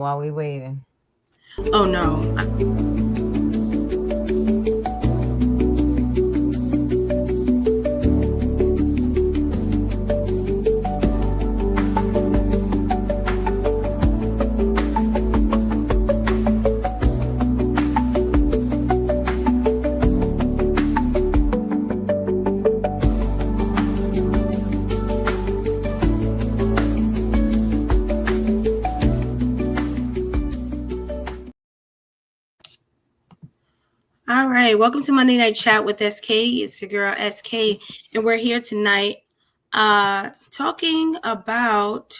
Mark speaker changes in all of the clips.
Speaker 1: while we waiting.
Speaker 2: Oh no. All right, welcome to Monday Night Chat with SK. It's your girl SK, and we're here tonight talking about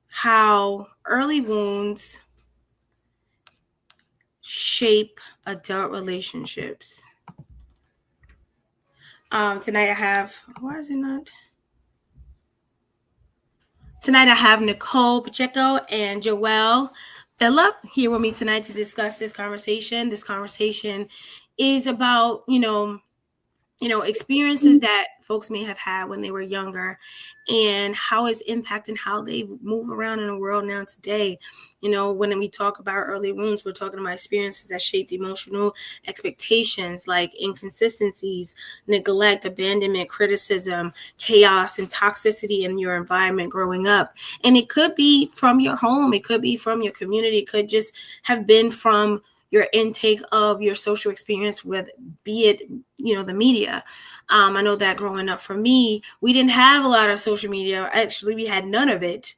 Speaker 2: how early wounds shape adult relationships. Tonight I have, why is it not? Tonight I have Nicole, Pacheco, and Joelle Phillip here with me tonight to discuss this conversation. This conversation is about, experiences that folks may have had when they were younger and how it's impacting how they move around in the world now today. When we talk about early wounds, we're talking about experiences that shaped emotional expectations like inconsistencies, neglect, abandonment, criticism, chaos, and toxicity in your environment growing up. And it could be from your home, it could be from your community, it could just have been from your intake of your social experience with, be it, the media. I know that growing up for me, we didn't have a lot of social media. Actually, we had none of it.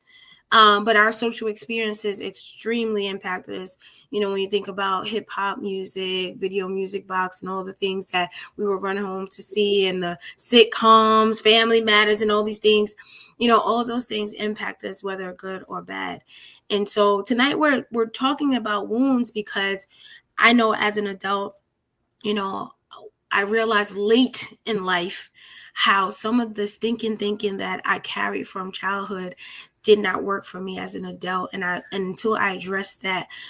Speaker 2: But our social experiences extremely impacted us. When you think about hip hop music, video music box, and all the things that we were running home to see, and the sitcoms, Family Matters, and all these things, all of those things impact us, whether good or bad. And so tonight we're talking about wounds because I know as an adult, I realized late in life how some of the stinking thinking that I carried from childhood did not work for me as an adult. And until I addressed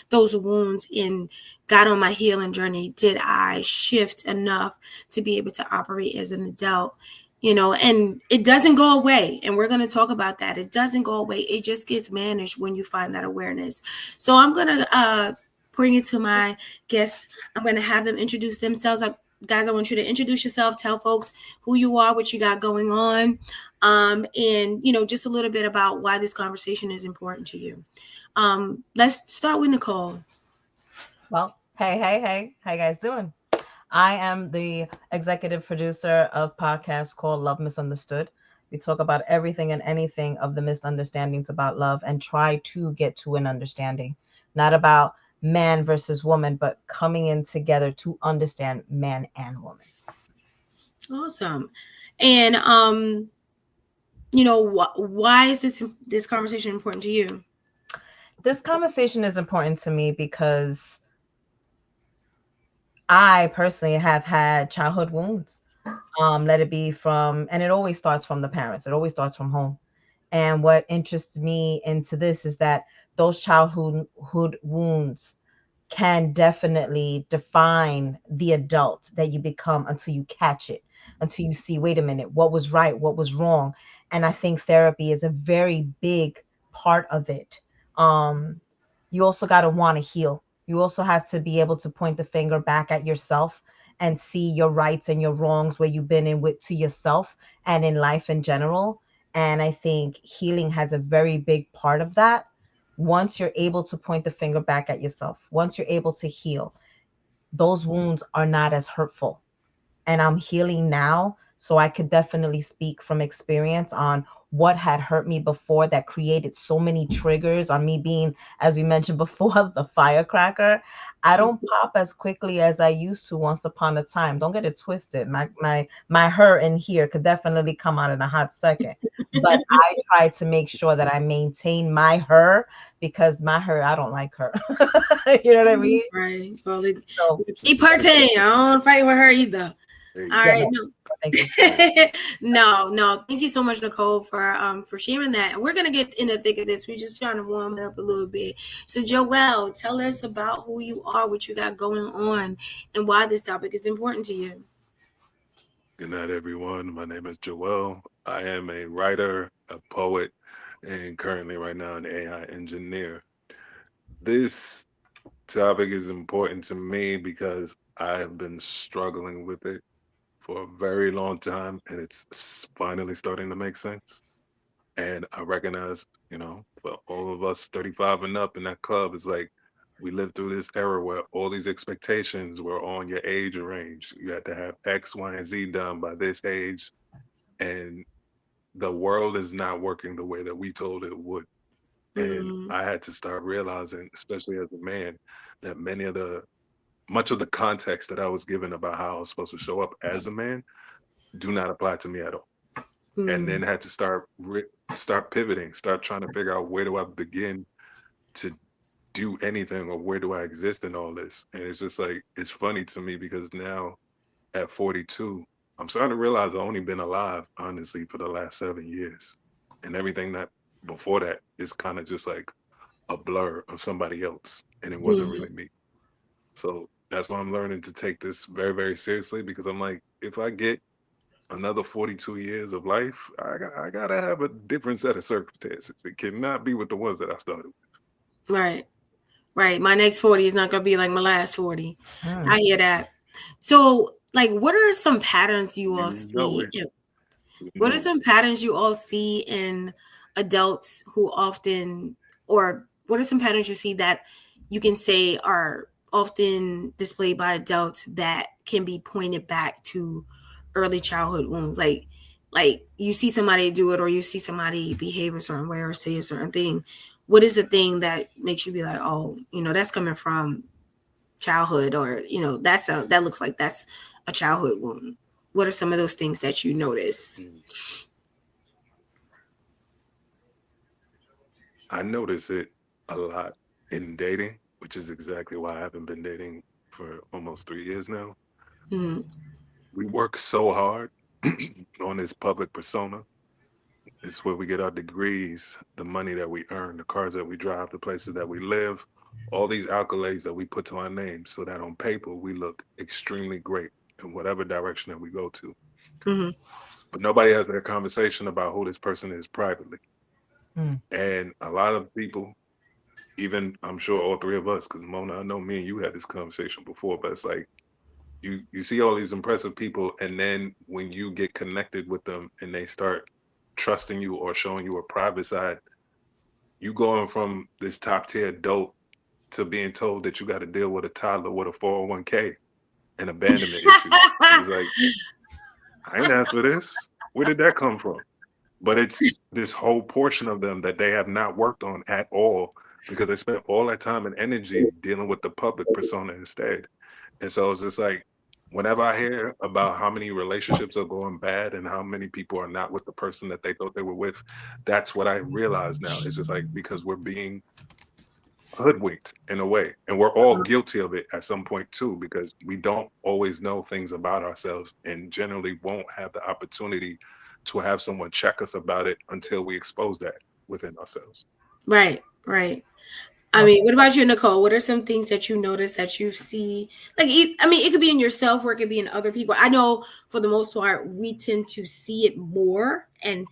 Speaker 2: those wounds and got on my healing journey, did I shift enough to be able to operate as an adult. And it doesn't go away. And we're going to talk about that. It doesn't go away. It just gets managed when you find that awareness. So I'm going to bring it to my guests. I'm going to have them introduce themselves. Guys, I want you to introduce yourself, tell folks who you are, what you got going on, and, just a little bit about why this conversation is important to you. Let's start with Nicole.
Speaker 1: Well, hey, how you guys doing? I am the executive producer of a podcast called Love Misunderstood. We talk about everything and anything of the misunderstandings about love and try to get to an understanding, not about man versus woman, but coming in together to understand man and woman.
Speaker 2: Awesome. And why is this conversation important to you?
Speaker 1: This conversation is important to me because I personally have had childhood wounds. Let it be from, and it always starts from the parents. It always starts from home. And what interests me into this is that those childhood wounds can definitely define the adult that you become until you catch it, until you see, wait a minute, what was right, what was wrong. And I think therapy is a very big part of it. You also got to want to heal. You also have to be able to point the finger back at yourself and see your rights and your wrongs where you've been in with to yourself and in life in general. And I think healing has a very big part of that. Once you're able to point the finger back at yourself, once you're able to heal, those wounds are not as hurtful. And I'm healing now. So I could definitely speak from experience on what had hurt me before that created so many triggers on me being, as we mentioned before, the firecracker. I don't pop as quickly as I used to once upon a time. Don't get it twisted. My her in here could definitely come out in a hot second. But I try to make sure that I maintain my her because my her, I don't like her. You know what I mean?
Speaker 2: Right. Well,
Speaker 1: So
Speaker 2: keep her team. I don't fight with her either. All right. No.
Speaker 1: thank you.
Speaker 2: No. Thank you so much, Nicole, for sharing that. And we're gonna get in the thick of this. We're just trying to warm it up a little bit. So, Joelle, tell us about who you are, what you got going on, and why this topic is important to you.
Speaker 3: Good night, everyone. My name is Joel. I am a writer, a poet, and currently right now an AI engineer. This topic is important to me because I have been struggling with it for a very long time, and it's finally starting to make sense. And I recognize, for all of us 35 and up in that club, it's like we lived through this era where all these expectations were on your age range. You had to have X, Y, and Z done by this age, and the world is not working the way that we told it would. And
Speaker 2: Mm,
Speaker 3: I had to start realizing, especially as a man, that much of the context that I was given about how I was supposed to show up as a man do not apply to me at all. And
Speaker 2: mm,
Speaker 3: then had to start pivoting, start trying to figure out where do I begin to do anything, or where do I exist in all this. And it's just like it's funny to me because now at 42, I'm starting to realize I've only been alive honestly for the last 7 years, and everything that before that is kind of just like a blur of somebody else, and it wasn't
Speaker 2: mm.
Speaker 3: really me. So that's why I'm learning to take this very, very seriously, because I'm like, if I get another 42 years of life, I gotta have a different set of circumstances. It cannot be with the ones that I started with.
Speaker 2: Right. Right. My next 40 is not going to be like my last 40. I
Speaker 1: Hmm.
Speaker 2: hear that. So, like, what are some patterns you all
Speaker 3: You know
Speaker 2: see?
Speaker 3: it. You
Speaker 2: What are
Speaker 3: know
Speaker 2: some patterns you all see in adults who often, or what are some patterns you see that you can say are often displayed by adults that can be pointed back to early childhood wounds? Like you see somebody do it, or you see somebody behave a certain way, or say a certain thing. What is the thing that makes you be like, oh, that's coming from childhood, or that looks like that's a childhood wound? What are some of those things that you notice?
Speaker 3: it. I notice it a lot in dating, which is exactly why I haven't been dating for almost 3 years now.
Speaker 2: Mm-hmm.
Speaker 3: We work so hard on this public persona. It's where we get our degrees, the money that we earn, the cars that we drive, the places that we live, all these accolades that we put to our names so that on paper we look extremely great in whatever direction that we go to.
Speaker 2: Mm-hmm.
Speaker 3: But nobody has that conversation about who this person is privately.
Speaker 1: Hmm.
Speaker 3: And a lot of people, even I'm sure all three of us, because Mona, I know me and you had this conversation before, but it's like you see all these impressive people, and then when you get connected with them and they start trusting you or showing you a private side, you going from this top tier dope to being told that you got to deal with a toddler with a 401k and abandonment issues. And it's like, I ain't asked for this. Where did that come from? But it's this whole portion of them that they have not worked on at all, because they spent all that time and energy dealing with the public persona instead. And so it's just like, whenever I hear about how many relationships are going bad and how many people are not with the person that they thought they were with, that's what I realize now. It's just like, because we're being hoodwinked in a way, and we're all guilty of it at some point too, because we don't always know things about ourselves and generally won't have the opportunity to have someone check us about it until we expose that within ourselves.
Speaker 2: Right, right. I
Speaker 1: Well,
Speaker 2: mean, what about you, Nicole? What are some things that you notice that you see? Like, I mean, it could be in yourself, or it could be in other people. I know for the most part, we tend to see it more and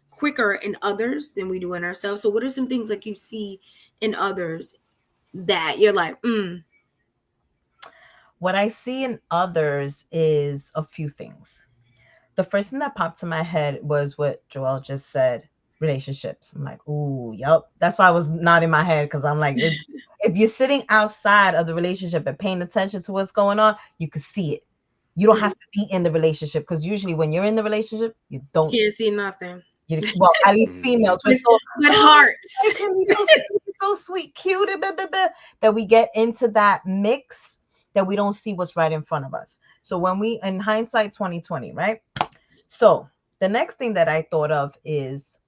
Speaker 2: quicker in others than we do in ourselves. So, what are some things like you see in others that you're like,
Speaker 1: what I see in others is a few things. The first thing that popped to my head was what Joelle just said, relationships. I'm like, ooh, yep. That's why I was nodding my head, because I'm like, it's if you're sitting outside of the relationship and paying attention to what's going on, you can see it. You don't
Speaker 2: mm,
Speaker 1: have to be in the relationship, because usually when you're in the relationship, you
Speaker 2: you
Speaker 1: don't
Speaker 2: can't
Speaker 1: see
Speaker 2: see nothing?
Speaker 1: you. Well, at least
Speaker 3: Hmm.
Speaker 1: females, we're so,
Speaker 2: But
Speaker 1: oh,
Speaker 2: hearts.
Speaker 1: look at me, so sweet, so sweet, cute, blah, blah, blah, that we get into that mix that we don't see what's right in front of us. So when we, in hindsight 2020, right? So the next thing that I thought of is,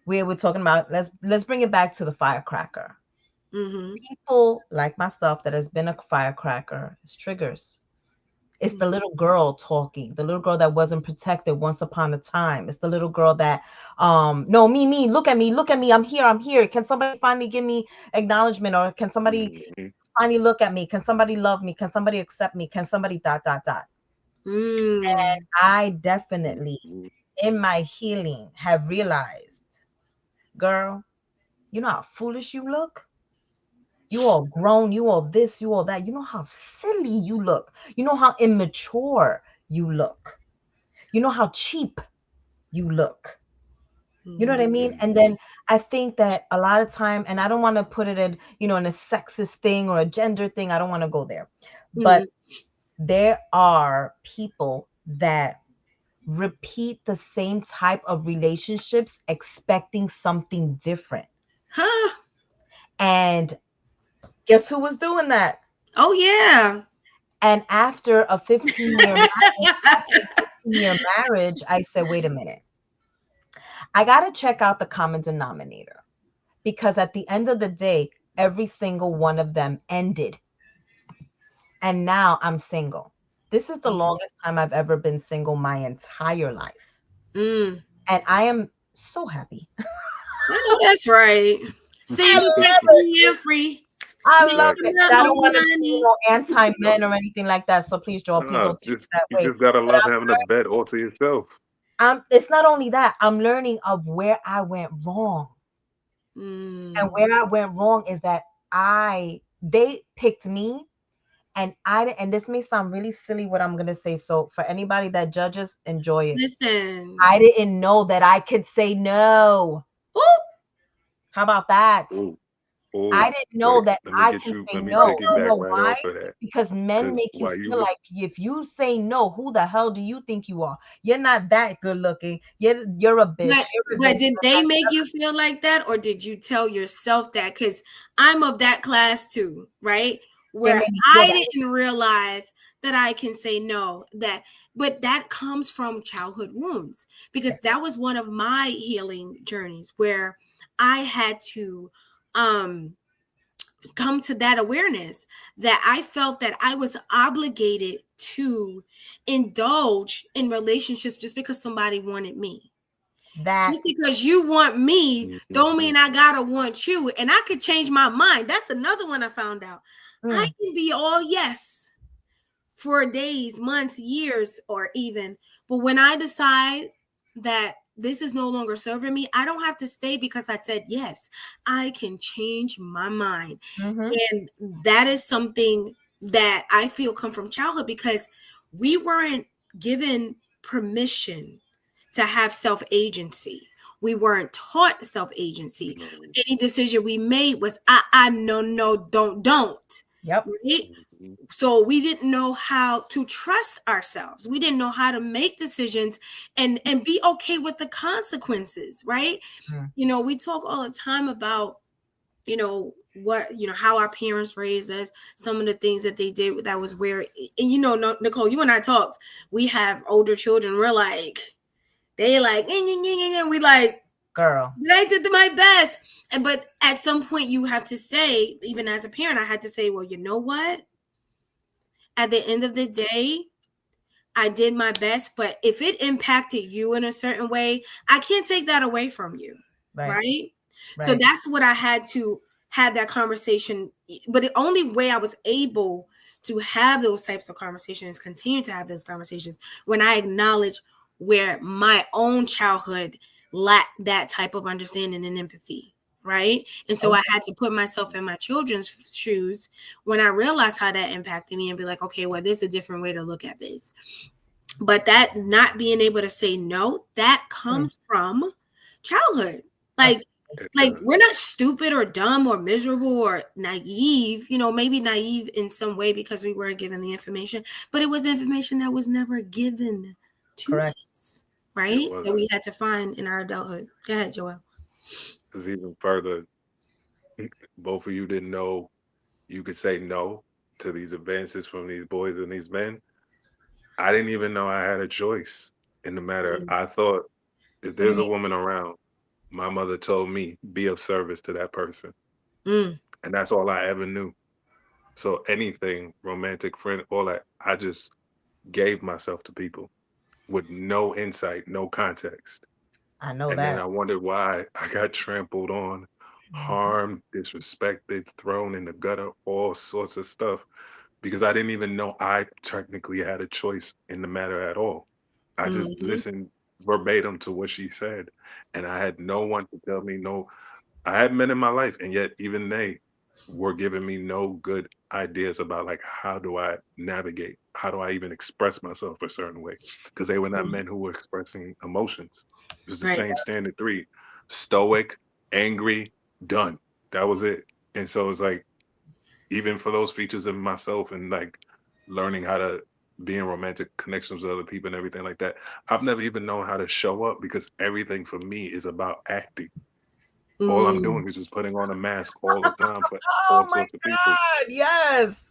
Speaker 1: we were talking about, let's bring it back to the firecracker.
Speaker 2: Mm-hmm.
Speaker 1: People like myself that has been a firecracker is triggers. It's the little girl talking, the little girl that wasn't protected once upon a time. It's the little girl that, no, me, look at me, I'm here. Can somebody finally give me acknowledgement, or can somebody
Speaker 3: Hmm.
Speaker 1: finally look at me? Can somebody love me? Can somebody accept me? Can somebody dot dot dot?
Speaker 2: Mm.
Speaker 1: I definitely
Speaker 3: Hmm.
Speaker 1: in my healing have realized. girl, you know how foolish you look? You all grown, you all this, you all that. You know how silly you look. You know how immature you look. You know how cheap you look. You know what I
Speaker 2: Mhm.
Speaker 1: mean? And
Speaker 3: Mhm.
Speaker 1: then I think that a lot of time, and I don't want to put it in, in a sexist thing or a gender thing. I don't want to go there. But
Speaker 2: Mhm.
Speaker 1: there are people that repeat the same type of relationships expecting something different.
Speaker 2: Huh?
Speaker 1: And guess who was doing that?
Speaker 2: Oh yeah.
Speaker 1: And after a 15-year marriage, I said, wait a minute. I got to check out the common denominator because at the end of the day, every single one of them ended. And now I'm single. This is the
Speaker 2: Mhm.
Speaker 1: longest time I've ever been single my entire life.
Speaker 2: Mm.
Speaker 1: And I am so happy.
Speaker 2: I know that's right.
Speaker 1: I
Speaker 2: Single, sex
Speaker 1: love it.
Speaker 2: free, and free.
Speaker 1: I love
Speaker 2: Making
Speaker 1: it.
Speaker 3: Exactly.
Speaker 1: And
Speaker 2: up
Speaker 1: I
Speaker 2: more
Speaker 1: don't want to be,
Speaker 2: money.
Speaker 1: anti
Speaker 3: No,
Speaker 1: men or anything like that. So please, Joel, please
Speaker 3: no,
Speaker 1: don't take it that
Speaker 3: you
Speaker 1: way.
Speaker 3: just gotta
Speaker 1: But
Speaker 3: love having a bed all to yourself.
Speaker 1: it's not only that, I'm learning of where I went wrong. And
Speaker 2: Mm.
Speaker 1: where I went wrong is that they picked me and this may sound really silly what I'm gonna say. So for anybody that judges, enjoy it.
Speaker 2: Listen.
Speaker 1: I didn't know that I could say no.
Speaker 2: Oh,
Speaker 1: How about that?
Speaker 3: Oh,
Speaker 1: I
Speaker 3: oh,
Speaker 1: didn't know
Speaker 3: wait.
Speaker 1: that
Speaker 3: Let me
Speaker 1: I
Speaker 3: get
Speaker 1: can
Speaker 3: you.
Speaker 1: say
Speaker 3: Let me
Speaker 1: no. You
Speaker 3: piggyback
Speaker 1: know
Speaker 3: right
Speaker 1: why?
Speaker 3: off of that.
Speaker 1: Because men
Speaker 3: Because
Speaker 1: make you
Speaker 3: while you
Speaker 1: feel
Speaker 3: was
Speaker 1: like if you say no, who the hell do you think you are? You're not that good looking. You're a bitch. You're
Speaker 2: but
Speaker 1: this.
Speaker 2: did they make you feel like that, or did you tell yourself that? Because I'm of that class too, right?
Speaker 1: They
Speaker 2: Where
Speaker 1: made me feel
Speaker 2: I
Speaker 1: that.
Speaker 2: didn't realize that I can say no. But that comes from childhood wounds because
Speaker 1: Yes.
Speaker 2: that was one of my healing journeys where I had to um come to that awareness that I felt that I was obligated to indulge in relationships just because somebody wanted me.
Speaker 1: That.
Speaker 2: Just because you want me don't
Speaker 3: Mhm.
Speaker 2: mean I gotta want you. And I could change my mind. That's another one I found out. I
Speaker 1: Mm,
Speaker 2: can be all yes for days, months, years, or even. But when I decide that this is no longer serving me, I don't have to stay because I said yes. I can change my mind.
Speaker 1: mm-hmm.
Speaker 2: And that is something that I feel come from childhood because we weren't given permission to have self agency. We weren't taught self agency.
Speaker 3: No.
Speaker 2: Any decision we made was I no no don't
Speaker 1: Yep.
Speaker 2: right.
Speaker 3: Mhm.
Speaker 2: So we didn't know how to trust ourselves. We didn't know how to make decisions and be okay with the consequences, right?
Speaker 1: Mm.
Speaker 2: We talk all the time about how our parents raised us, some of the things that they did that was where, and Nicole, you and I talked. We have older children. We're like, they like, we like,
Speaker 1: Girl.
Speaker 2: but I did my best. But at some point, you have to say, even as a parent, I had to say, well, you know what? At the end of the day, I did my best, but if it impacted you in a certain way, I can't take that away from you.
Speaker 1: Right.
Speaker 2: Right. So
Speaker 1: Right.
Speaker 2: that's what I had to have that conversation. But the only way I was able to have those types of conversations, continue to have those conversations, when I acknowledge where my own childhood lacked that type of understanding and empathy. Right. And so I
Speaker 1: Okay.
Speaker 2: had to put myself in my children's shoes when I realized how that impacted me and be like, okay, well, there's a different way to look at this. But that not being able to say no, that
Speaker 1: Mm.
Speaker 2: comes from childhood. like
Speaker 1: Absolutely.
Speaker 3: It
Speaker 2: like
Speaker 3: does.
Speaker 2: we're not stupid or dumb or miserable or naive, maybe naive in some way because we weren't given the information, but it was information that was never given to
Speaker 1: Correct.
Speaker 2: us,
Speaker 3: It
Speaker 2: right, that
Speaker 3: wasn't.
Speaker 2: we had to find in our adulthood. Go ahead, Joelle.
Speaker 3: Because even further, both of you didn't know you could say no to these advances from these boys and these men. I didn't even know I had a choice in the matter.
Speaker 2: Mm,
Speaker 3: I thought if
Speaker 1: What do you
Speaker 3: there's a
Speaker 1: mean?
Speaker 3: woman around, my mother told me be of service to that person.
Speaker 2: mm,
Speaker 3: And that's all I ever knew. So anything, romantic friend, all that, I just gave myself to people with no insight, no context.
Speaker 1: I know
Speaker 3: And then
Speaker 1: that.
Speaker 3: I wondered why I got trampled on,
Speaker 1: Mhm.
Speaker 3: harmed, disrespected, thrown in the gutter, all sorts of stuff, because I didn't even know I technically had a choice in the matter at all. I just
Speaker 2: mhm,
Speaker 3: listened. verbatim to what she said. And I had no one to tell me no. I had men in my life, and yet even they were giving me no good ideas about like how do I navigate, how do I even express myself a certain way, because they were not
Speaker 2: Mhm.
Speaker 3: men who were expressing emotions. It was the
Speaker 2: Right.
Speaker 3: same standard three: stoic, angry, done. That was it. And so it's like even for those features of myself and like learning how to be in romantic connections with other people and everything like that, I've never even known how to show up because everything for me is about acting. All I'm
Speaker 2: Mm.
Speaker 3: doing is just putting on a mask all the time for
Speaker 1: Oh
Speaker 3: all
Speaker 1: my
Speaker 3: sorts of people.
Speaker 1: God. Yes.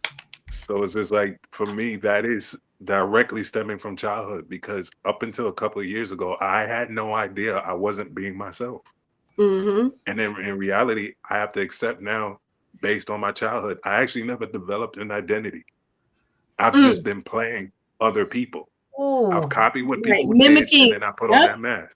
Speaker 3: So it's just like for me, that is directly stemming from childhood because up until a couple of years ago, I had no idea I wasn't being myself.
Speaker 2: Mhm.
Speaker 3: And then in reality, I have to accept now, based on my childhood, I actually never developed an identity. I've just
Speaker 2: Mm.
Speaker 3: been playing other people. I've
Speaker 1: Ooh.
Speaker 3: copied what
Speaker 2: Right.
Speaker 3: people did and
Speaker 2: Mimicking.
Speaker 3: then I put on
Speaker 2: Yep.
Speaker 3: that mask.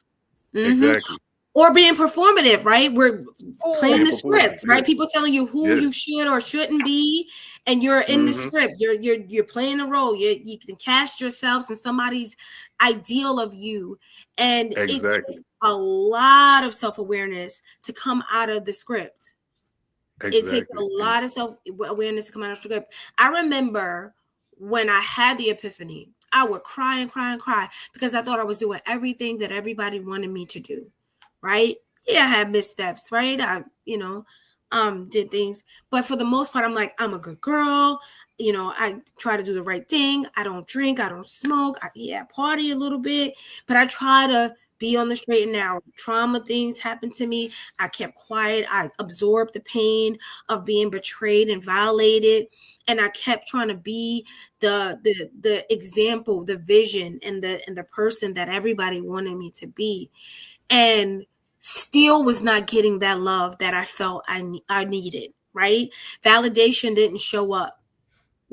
Speaker 2: Mm-hmm.
Speaker 3: Exactly.
Speaker 2: Or being performative, right? We're playing
Speaker 1: Ooh.
Speaker 3: Being
Speaker 2: the
Speaker 3: performative.
Speaker 2: script,
Speaker 3: Yeah.
Speaker 2: right? People telling you who
Speaker 3: Yeah.
Speaker 2: you should or shouldn't be, and you're in the
Speaker 3: Hmm.
Speaker 2: script. You're playing a role. You can cast yourself in somebody's ideal of you, and it
Speaker 3: Exactly.
Speaker 2: takes a lot of self awareness to come out of the script. It takes a
Speaker 3: Exactly. And
Speaker 2: lot of self awareness to come out of the script. I remember when I had the epiphany, I would cry and cry and cry because I thought I was doing everything that everybody wanted me to do, right? Yeah, I had missteps, right? Did things, but for the most part, I'm like, I'm a good girl. I try to do the right thing. I don't drink, I don't smoke. I party a little bit, but I try to be on the straight and narrow. Trauma things happened to me. I kept quiet. I absorbed the pain of being betrayed and violated, and I kept trying to be the example, the vision, and the person that everybody wanted me to be, and still was not getting that love that I felt I needed. Right? Validation didn't show up.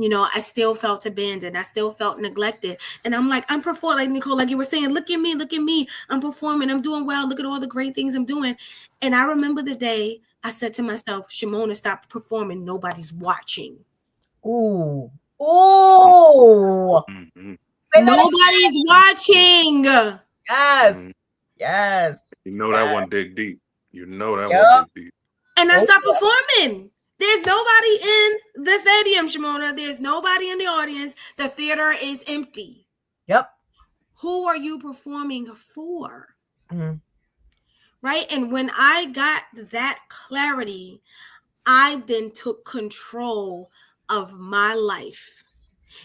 Speaker 2: I still felt abandoned. I still felt neglected. And I'm like, I'm performing, like Nicole, like you were saying, look at me. I'm performing. I'm doing well. Look at all the great things I'm doing. And I remember the day I said to myself, Shimona, stop performing. Nobody's watching.
Speaker 1: Ooh. Ooh.
Speaker 3: mhm,
Speaker 1: Say that
Speaker 2: Nobody's
Speaker 3: mhm,
Speaker 2: watching.
Speaker 3: mhm.
Speaker 1: Yes. Yes.
Speaker 3: You know that
Speaker 1: Yes.
Speaker 3: one dig deep. You know that one
Speaker 1: Yep.
Speaker 3: dig deep.
Speaker 2: And I
Speaker 1: Oh,
Speaker 2: stopped
Speaker 1: yeah.
Speaker 2: performing. There's nobody in the stadium, Shimona. There's nobody in the audience. The theater is empty.
Speaker 1: Yep.
Speaker 2: Who are you performing for?
Speaker 1: Mhm.
Speaker 2: Right? And when I got that clarity, I then took control of my life.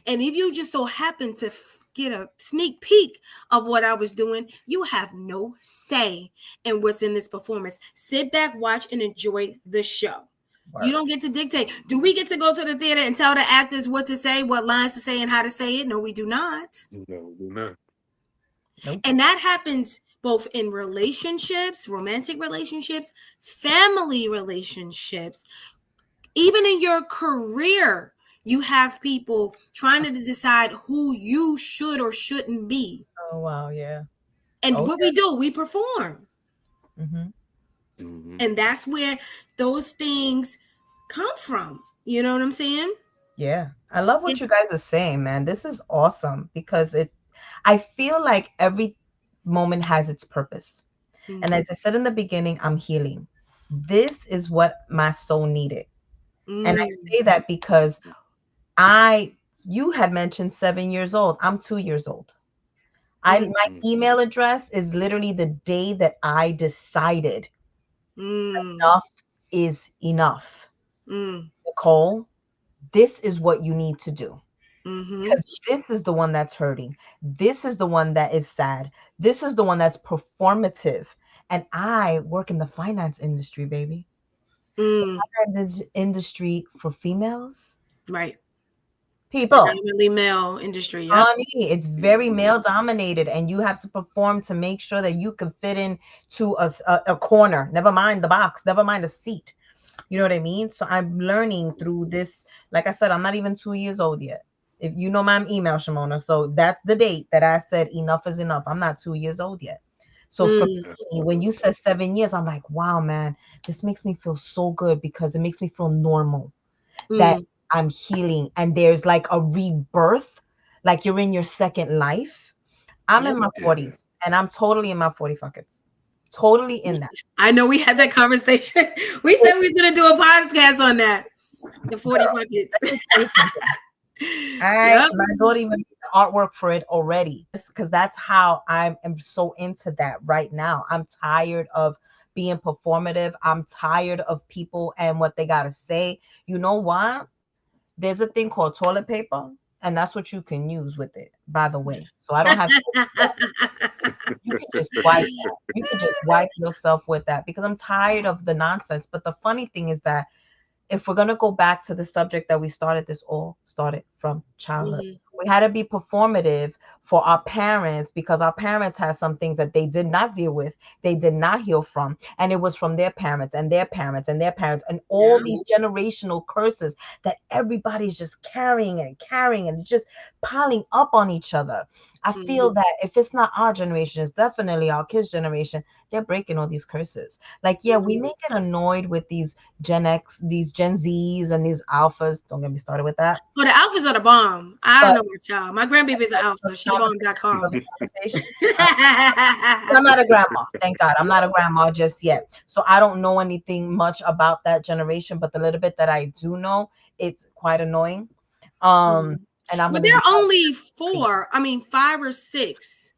Speaker 2: And if you just so happen to get a sneak peek of what I was doing, you have no say in what's in this performance. Sit back, watch, and enjoy the show. You
Speaker 1: Word.
Speaker 2: don't get to dictate. Do we get to go to the theater and tell the actors what to say, what lines to say, and how to say it? No, we do not.
Speaker 3: No, do not.
Speaker 1: Nope.
Speaker 2: And that happens both in relationships, romantic relationships, family relationships, even in your career. You have people trying to decide who you should or shouldn't be.
Speaker 1: Oh wow. Yeah.
Speaker 2: And
Speaker 1: Oh
Speaker 2: what we do, we perform.
Speaker 1: yeah. Hmm.
Speaker 3: Hmm.
Speaker 2: And that's where those things come from. You know what I'm saying?
Speaker 1: Yeah. I love what
Speaker 2: It,
Speaker 1: you guys are saying, man. This is awesome because I feel like every moment has its purpose. And
Speaker 2: mm,
Speaker 1: as I said in the beginning, I'm healing. This is what my soul needed. And I
Speaker 2: mm,
Speaker 1: say that because I you had mentioned 7 years old. I'm 2 years old.
Speaker 2: mm,
Speaker 1: My email address is literally the day that I decided
Speaker 2: mm,
Speaker 1: enough is enough.
Speaker 2: mm,
Speaker 1: Nicole, this is what you need to do.
Speaker 2: mm-hmm,
Speaker 1: Because this is the one that's hurting. This is the one that is sad. This is the one that's performative. And I work in the finance industry, baby.
Speaker 2: mm,
Speaker 1: Finance industry for females,
Speaker 2: right.
Speaker 1: people.
Speaker 2: Predominantly male industry. Yep.
Speaker 1: Honey, it's very
Speaker 3: Hmm.
Speaker 1: male dominated, and you have to perform to make sure that you can fit in to a corner. Never mind the box, never mind a seat. You know what I mean? So I'm learning through this. Like I said, I'm not even 2 years old yet. If you know my email, Shimona, so that's the date that I said enough is enough. I'm not 2 years old yet. So for
Speaker 2: Mm,
Speaker 3: That's
Speaker 1: me,
Speaker 3: what's
Speaker 1: when you
Speaker 3: up.
Speaker 1: said 7 years, I'm like, wow, man, this makes me feel so good because it makes me feel normal that
Speaker 2: mm,
Speaker 1: I'm healing and there's like a rebirth, like you're in your second life. I'm
Speaker 2: yep.
Speaker 1: in my
Speaker 3: Yeah.
Speaker 1: 40s and I'm totally in my 40 fuckets. Totally in that.
Speaker 2: I know we had that conversation. We said we was gonna do a podcast on that. The 40 buckets.
Speaker 1: 40 fuckets.
Speaker 2: Yep.
Speaker 1: My daughter even made the artwork for it already, because that's how I am so into that right now. I'm tired of being performative. I'm tired of people and what they gotta say. You know what? There's a thing called toilet paper, and that's what you can use with it, by the way. So I don't have you can just wipe that. You can just wipe yourself with that, because I'm tired of the nonsense. But the funny thing is that if we're going to go back to the subject that we started, this all started from childhood. We had to be performative for our parents, because our parents had some things that they did not deal with, they did not heal from, and it was from their parents and their parents and their parents, and all these generational curses that everybody's just carrying and just piling up on each other. I feel that if it's not our generation, it's definitely our kids' generation. They're breaking all these curses. Like, yeah, we may get annoyed with these Gen X, these Gen Zs, and these alphas. Don't get me started with that.
Speaker 2: Well, the alphas are the bomb. I don't know about y'all. My grandbaby's an alpha. She the bomb.com.
Speaker 1: I'm not a grandma. Thank God. I'm not a grandma just yet. So I don't know anything much about that generation, but the little bit that I do know, it's quite annoying. And I'm
Speaker 2: but they're only 5 or 6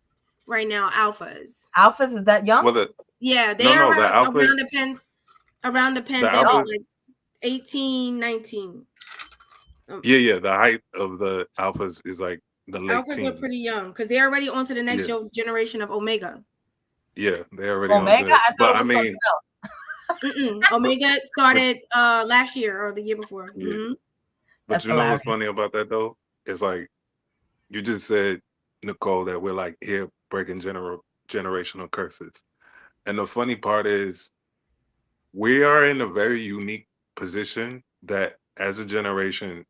Speaker 2: right now, alphas.
Speaker 1: Alphas, is that young?
Speaker 3: Well,
Speaker 2: yeah, they're around the pen. Around the pen, they're like 18, 19.
Speaker 3: Yeah. The height of the alphas is like the late
Speaker 2: alphas
Speaker 3: teens.
Speaker 2: are pretty young, because they're already on to the next generation of Omega.
Speaker 3: Yeah, they're already
Speaker 1: Omega.
Speaker 3: on
Speaker 1: I thought it was something else.
Speaker 2: Omega started last year or the year before.
Speaker 3: Yeah. But you know what's funny about that though? It's like you just said, Nicole, that we're like here breaking generational curses. And the funny part is we are in a very unique position that as a generation,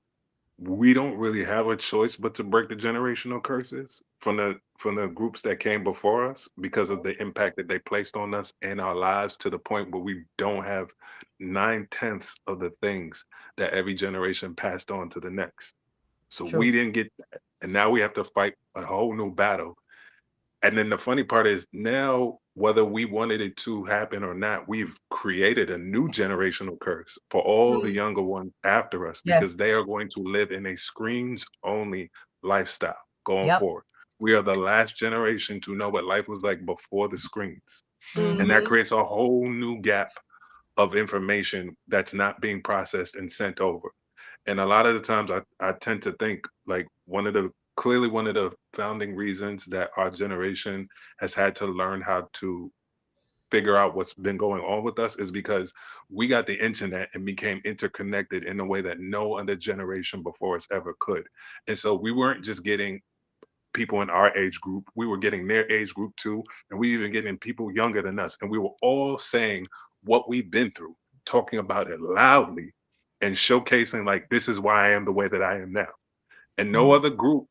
Speaker 3: we don't really have a choice but to break the generational curses from the groups that came before us, because of the impact that they placed on us and our lives, to the point where we don't have 9/10 of the things that every generation passed on to the next. So we didn't get that. And now we have to fight a whole new battle. And then the funny part is, now, whether we wanted it to happen or not, we've created a new generational curse for all the younger ones after us, because they are going to live in a screens only lifestyle going forward. We are the last generation to know what life was like before the screens. And that creates a whole new gap of information that's not being processed and sent over. And a lot of the times I tend to think like one of the founding reasons that our generation has had to learn how to figure out what's been going on with us is because we got the internet and became interconnected in a way that no other generation before us ever could. And so we weren't just getting people in our age group, we were getting their age group too, and we even getting people younger than us, and we were all saying what we've been through, talking about it loudly and showcasing like, this is why I am the way that I am now. And no other group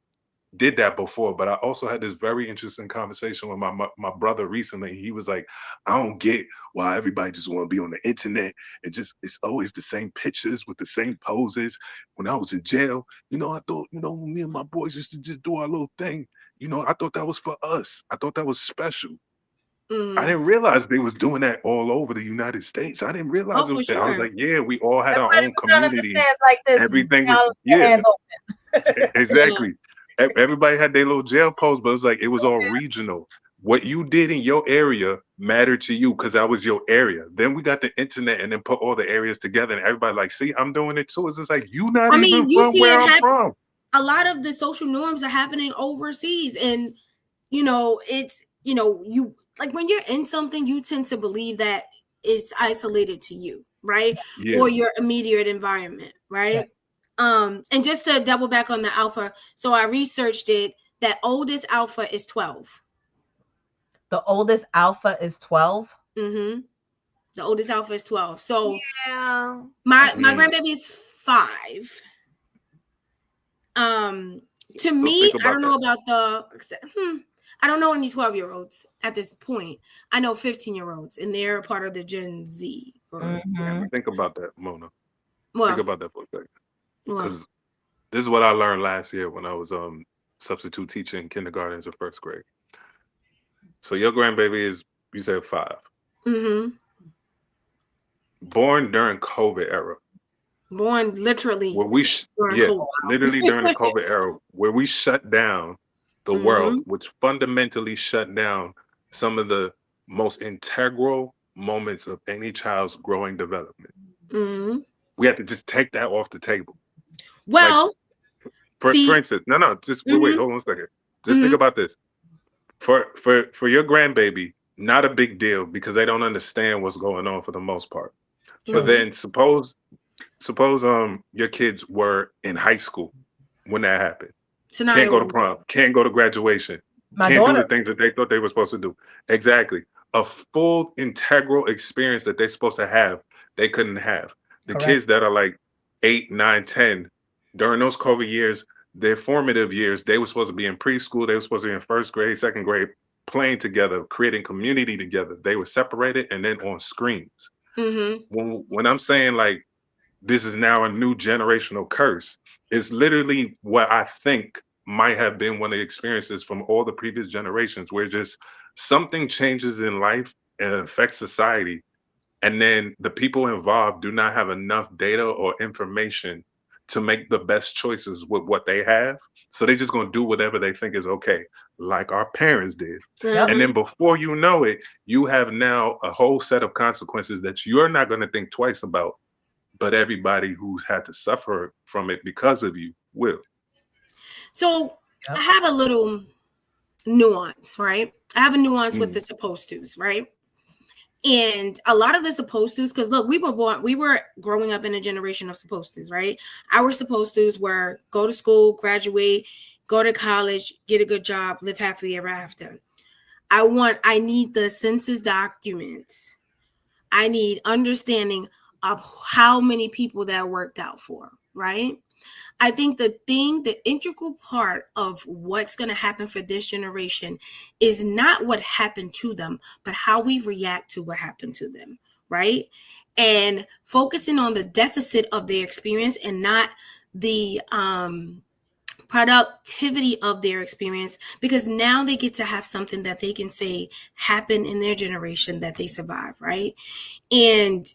Speaker 3: did that before. But I also had this very interesting conversation with my brother recently. He was like, I don't get why everybody just want to be on the internet and just, it's always the same pictures with the same poses. When I was in jail, I thought, me and my boys used to just do our little thing. I thought that was for us. I thought that was special. I didn't realize they was doing that all over the United States. I didn't realize it was that. I was like, yeah, we all had our own community.
Speaker 1: Like this,
Speaker 3: everything was,
Speaker 1: hands
Speaker 3: open. Exactly. Everybody had their little jail posts, but it was like, it was all regional. What you did in your area mattered to you because that was your area. Then we got the internet and then put all the areas together, and everybody like, see, I'm doing it too. It's just like, you not even from where I'm from.
Speaker 2: A lot of the social norms are happening overseas, and it's you like when you're in something, you tend to believe that it's isolated to you, right? Or your immediate environment, right? And just to double back on the alpha, so I researched it. That oldest alpha is 12.
Speaker 1: The oldest alpha is 12.
Speaker 2: The oldest alpha is 12. So my grandbaby is 5. To me, I don't know about I don't know any 12-year-olds at this point. I know 15-year-olds, and they're part of the Gen Z.
Speaker 3: Think about that, Mona. Think about that for a second. Because this is what I learned last year when I was substitute teaching kindergarten to first grade. So your grandbaby is, you said 5.
Speaker 2: Mm-hmm.
Speaker 3: Born during COVID era,
Speaker 2: Born literally
Speaker 3: where
Speaker 2: during
Speaker 3: yeah,
Speaker 2: COVID.
Speaker 3: literally during the COVID era, where we shut down the world,
Speaker 2: Mm-hmm.
Speaker 3: which fundamentally shut down some of the most integral moments of any child's growing development.
Speaker 2: Mm-hmm.
Speaker 3: We have to just take that off the table. Like,
Speaker 2: Well,
Speaker 3: for
Speaker 2: see,
Speaker 3: instance, no, just wait,
Speaker 2: mm-hmm,
Speaker 3: hold on a second. Just think
Speaker 2: mm-hmm,
Speaker 3: about this. For your grandbaby, not a big deal because they don't understand what's going on for the most part. But
Speaker 2: mm-hmm.
Speaker 3: then suppose your kids were in high school when that happened. Can't
Speaker 2: Scenario
Speaker 3: go to
Speaker 2: one.
Speaker 3: prom, can't go to graduation,
Speaker 1: My
Speaker 3: can't do
Speaker 1: daughter,
Speaker 3: the things that they thought they were supposed to do. Exactly. A full integral experience that they're supposed to have, they couldn't have. The
Speaker 1: correct.
Speaker 3: kids that are like 8, 9, 10, during those COVID years, their formative years, they were supposed to be in preschool, they were supposed to be in first grade, second grade, playing together, creating community together. They were separated and then on screens.
Speaker 2: Mm-hmm.
Speaker 3: When I'm saying like this is now a new generational curse. It's literally what I think might have been one of the experiences from all the previous generations where just something changes in life and it affects society. And then the people involved do not have enough data or information to make the best choices with what they have. So they're just going to do whatever they think is okay, like our parents did.
Speaker 1: Yep.
Speaker 3: And
Speaker 2: Mm-hmm.
Speaker 3: then before you know it, you have now a whole set of consequences that you're not going to think twice about, but everybody who's had to suffer from it because of you will.
Speaker 2: So I
Speaker 1: Yep.
Speaker 2: have a little nuance, right? I have a nuance with
Speaker 3: Mm,
Speaker 2: the supposed to's, right? And a lot of the supposed to's, because look, we were growing up in a generation of supposed to's, right? Our supposed to's were go to school, graduate, go to college, get a good job, live happily ever after. I need the census documents. I need understanding of how many people that worked out for, right? I think the integral part of what's going to happen for this generation is not what happened to them, but how we react to what happened to them, right? And focusing on the deficit of their experience and not the productivity of their experience, because now they get to have something that they can say happened in their generation that they survived, right? And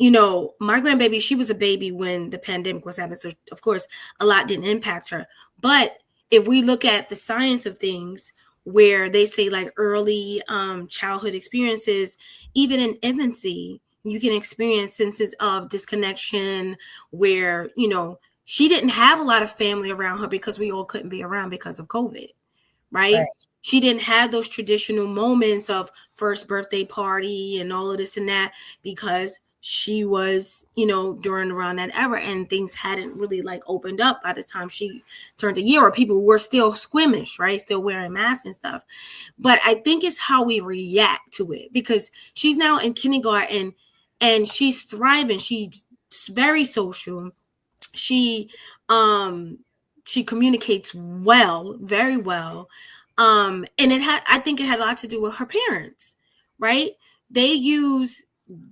Speaker 2: my grandbaby, she was a baby when the pandemic was happening. So of course, a lot didn't impact her. But if we look at the science of things, where they say like early childhood experiences, even in infancy, you can experience senses of disconnection where, she didn't have a lot of family around her because we all couldn't be around because of COVID, right?
Speaker 1: Right.
Speaker 2: She didn't have those traditional moments of first birthday party and all of this and that because she was, during around that era and things hadn't really like opened up by the time she turned a year, or people were still squeamish, right? Still wearing masks and stuff. But I think it's how we react to it, because she's now in kindergarten and she's thriving. She's very social. She um she communicates well, very well. And I think it had a lot to do with her parents, right? They use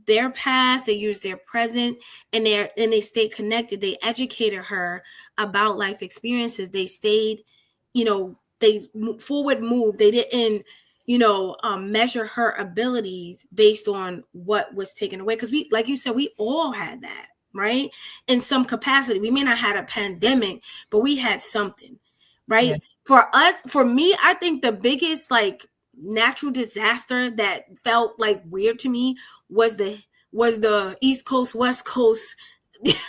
Speaker 2: their past, they use their present, and they stayed connected. They educated her about life experiences. They stayed, they forward moved. They didn't measure her abilities based on what was taken away, because we, like you said, we all had that, right? In some capacity. We may not have had a pandemic, but we had something,
Speaker 1: Yeah.
Speaker 2: right? For me, I think the biggest like natural disaster that felt like weird to me was the East Coast West Coast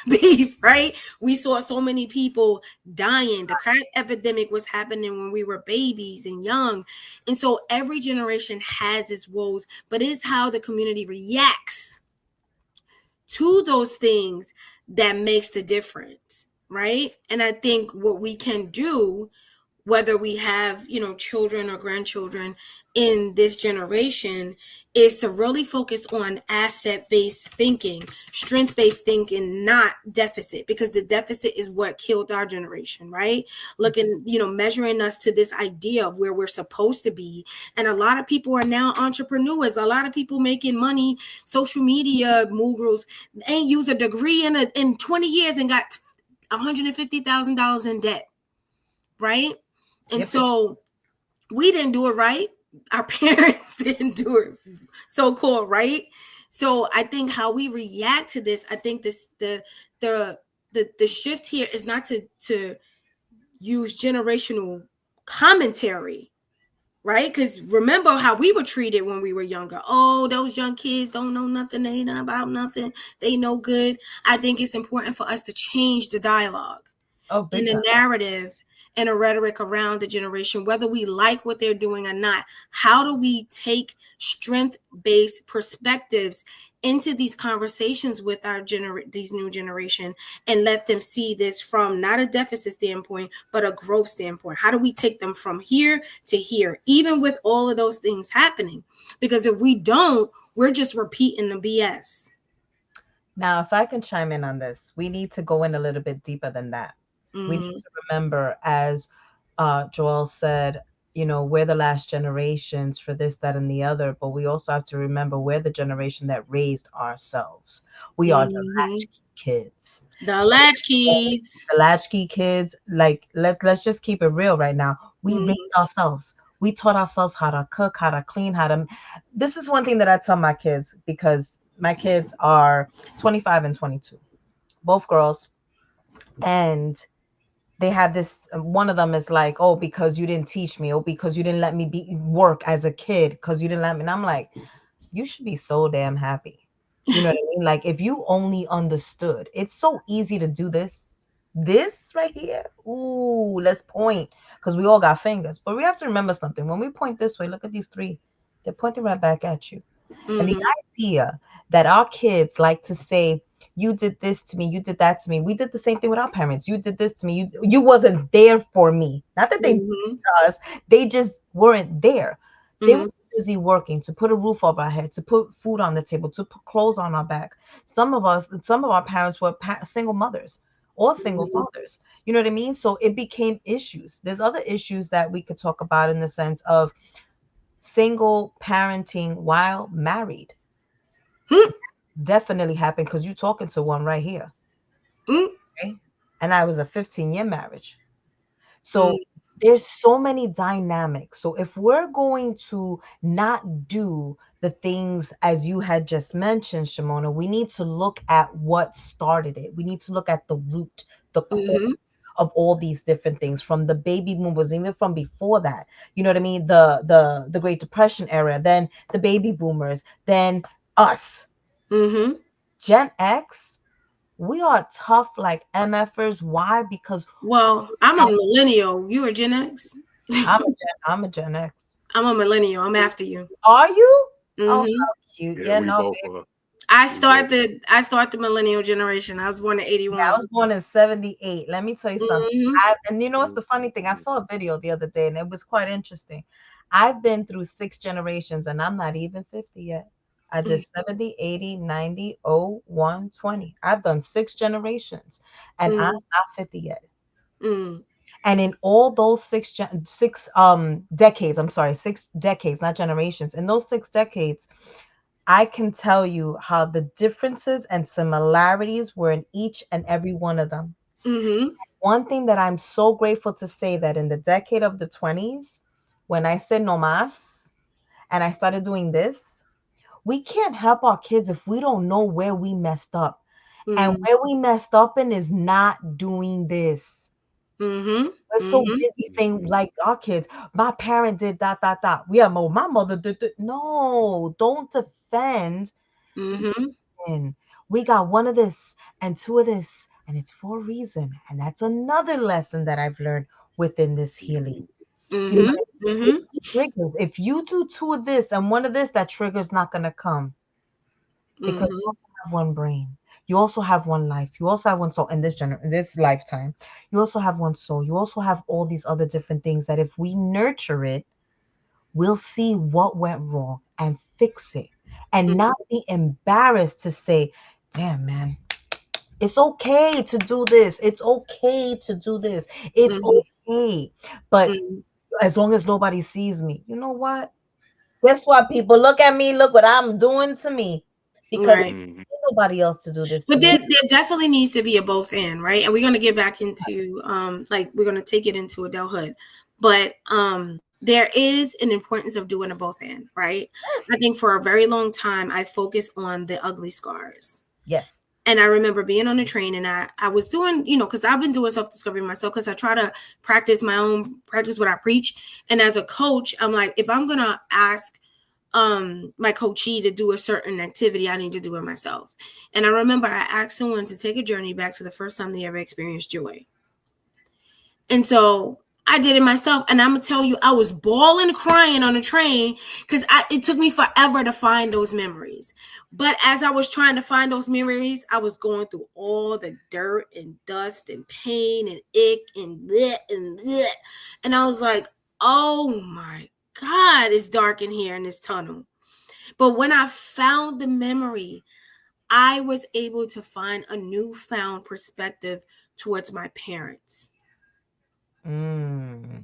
Speaker 2: beef, right? We saw so many people dying. The crack epidemic was happening when we were babies and young. And so every generation has its woes, but it's how the community reacts to those things that makes the difference, right? And I think what we can do, whether we have children or grandchildren in this generation, is to really focus on asset-based thinking, strength-based thinking, not deficit, because the deficit is what killed our generation, right? Looking, measuring us to this idea of where we're supposed to be. And a lot of people are now entrepreneurs, a lot of people making money, social media moguls, ain't use a degree in 20 years and got $150,000 in debt, right? And
Speaker 1: Yep.
Speaker 2: so we didn't do it right. our parents didn't do it so cool, right? So I think how we react to this, I think this the shift here is not to use generational commentary, right? Because remember how we were treated when we were younger. Oh, those young kids don't know nothing, they ain't know about nothing, they no good. I think it's important for us to change the dialogue
Speaker 1: Oh,
Speaker 2: in
Speaker 1: big
Speaker 2: the
Speaker 1: time.
Speaker 2: narrative and a rhetoric around the generation, whether we like what they're doing or not. How do we take strength-based perspectives into these conversations with these new generation and let them see this from not a deficit standpoint, but a growth standpoint? How do we take them from here to here, even with all of those things happening? Because if we don't, we're just repeating the BS.
Speaker 1: Now, if I can chime in on this, we need to go in a little bit deeper than that. We need
Speaker 2: Mm-hmm.
Speaker 1: to remember, as Joel said, we're the last generations for this, that, and the other, but we also have to remember we're the generation that raised ourselves. We are the
Speaker 2: Mm-hmm.
Speaker 1: latchkey kids.
Speaker 2: The
Speaker 1: So
Speaker 2: latchkeys.
Speaker 1: the latchkey kids, like let's just keep it real right now. We
Speaker 2: Mm-hmm.
Speaker 1: raised ourselves. We taught ourselves how to cook, how to clean, how to. This is one thing that I tell my kids, because my kids are 25 and 22, both girls, and they have this. One of them is like, "Oh, because you didn't teach me, oh, because you didn't let me be work as a kid, because you didn't let me." And I'm like, you should be so damn happy. You know what I mean? Like, if you only understood, it's so easy to do this. This right here. Ooh, let's point, because we all got fingers. But we have to remember something. When we point this way, look at these three. They're pointing right back at you. And the
Speaker 2: Mm-hmm.
Speaker 1: idea that our kids like to say, you did this to me, you did that to me. We did the same thing with our parents. You did this to me. You wasn't there for me. Not that they did
Speaker 2: Mm-hmm.
Speaker 1: to us, they just weren't there. They were
Speaker 2: Mm-hmm.
Speaker 1: busy working to put a roof over our head, to put food on the table, to put clothes on our back. Some of our parents were single mothers or single
Speaker 2: Mm-hmm.
Speaker 1: fathers. You know what I mean? So it became issues. There's other issues that we could talk about in the sense of single parenting while married. Definitely happened because you're talking to one right here.
Speaker 2: Mm-hmm.
Speaker 1: Okay? And I was a 15-year marriage. So
Speaker 2: Mm-hmm.
Speaker 1: there's so many dynamics. So if we're going to not do the things as you had just mentioned, Shimona, we need to look at what started it. We need to look at the root, the core
Speaker 2: Mm-hmm.
Speaker 1: of all these different things, from the baby boomers, even from before that. You know what I mean? The Great Depression era, then the baby boomers, then us.
Speaker 2: Mm-hmm.
Speaker 1: Gen X, we are tough like MFers. Why? Because
Speaker 2: Well, I'm a millennial. You are Gen X.
Speaker 1: I'm a Gen X.
Speaker 2: I'm a millennial. I'm after you.
Speaker 1: Are you? Oh,
Speaker 2: Mm-hmm.
Speaker 1: how cute.
Speaker 3: Yeah,
Speaker 1: Yeah,
Speaker 3: we
Speaker 1: no,
Speaker 3: both
Speaker 1: babe.
Speaker 3: are.
Speaker 2: I
Speaker 3: We both.
Speaker 2: start the I start the millennial generation. I was born in
Speaker 1: Yeah, I
Speaker 2: '81.
Speaker 1: was born in 78. Let me tell you something.
Speaker 2: Mm-hmm.
Speaker 1: And you know what's the funny thing? I saw a video the other day and it was quite interesting. I've been through 6 generations and I'm not even 50 yet. I did 70, 80, 90, 01, 20. I've done 6 generations and I'm
Speaker 2: Mm-hmm.
Speaker 1: not 50 yet.
Speaker 2: Mm-hmm.
Speaker 1: And in all those six decades, I'm sorry, 6 decades, not generations. In those 6 decades, I can tell you how the differences and similarities were in each and every one of them.
Speaker 2: Mm-hmm.
Speaker 1: One thing that I'm so grateful to say, that in the decade of the 20s, when I said no mas and I started doing this, we can't help our kids if we don't know where we messed up. And
Speaker 2: Mm-hmm.
Speaker 1: where we messed up in is not doing this.
Speaker 2: Mm-hmm.
Speaker 1: We're so
Speaker 2: Mm-hmm.
Speaker 1: busy saying, like our kids, my parent did that, that, that. Yeah, my mother did that. No, don't defend.
Speaker 2: Mm-hmm.
Speaker 1: Listen, we got one of this and two of this, and it's for a reason. And that's another lesson that I've learned within this healing. You know
Speaker 2: Mm-hmm.
Speaker 1: what I mean?
Speaker 2: Mm-hmm.
Speaker 1: It triggers. If you do two of this and one of this, that trigger's not gonna come, because you
Speaker 2: Mm-hmm.
Speaker 1: also have one brain. You also have one life. You also have one soul in in this lifetime. You also have one soul. You also have all these other different things that if we nurture it, we'll see what went wrong and fix it. And not be embarrassed to say, damn man, it's okay to do this. It's okay to do this. It's
Speaker 2: Mm-hmm.
Speaker 1: okay. But
Speaker 2: Mm-hmm.
Speaker 1: as long as nobody sees me, you know what? Guess what, people? Look at me. Look what I'm doing to me. Because
Speaker 2: Right.
Speaker 3: Mm-hmm.
Speaker 1: ain't nobody else to do this to
Speaker 2: But
Speaker 1: me.
Speaker 2: there definitely needs to be a both and, right? And we're gonna get back into like we're gonna take it into adulthood. But there is an importance of doing a both end, right? I
Speaker 1: Yes.
Speaker 2: think for a very long time, I focused on the ugly scars.
Speaker 1: Yes.
Speaker 2: And I remember being on the train and I was doing, because I've been doing self-discovery myself because I try to practice what I preach. And as a coach, I'm like, if I'm going to ask my coachee to do a certain activity, I need to do it myself. And I remember I asked someone to take a journey back to the first time they ever experienced joy. And so I did it myself. And I'm going to tell you, I was bawling, crying on the train because it took me forever to find those memories. But as I was trying to find those memories, I was going through all the dirt and dust and pain and ick and bleh and bleh. And I was like, oh my God, it's dark in here in this tunnel. But when I found the memory, I was able to find a newfound perspective towards my parents.
Speaker 1: Mm.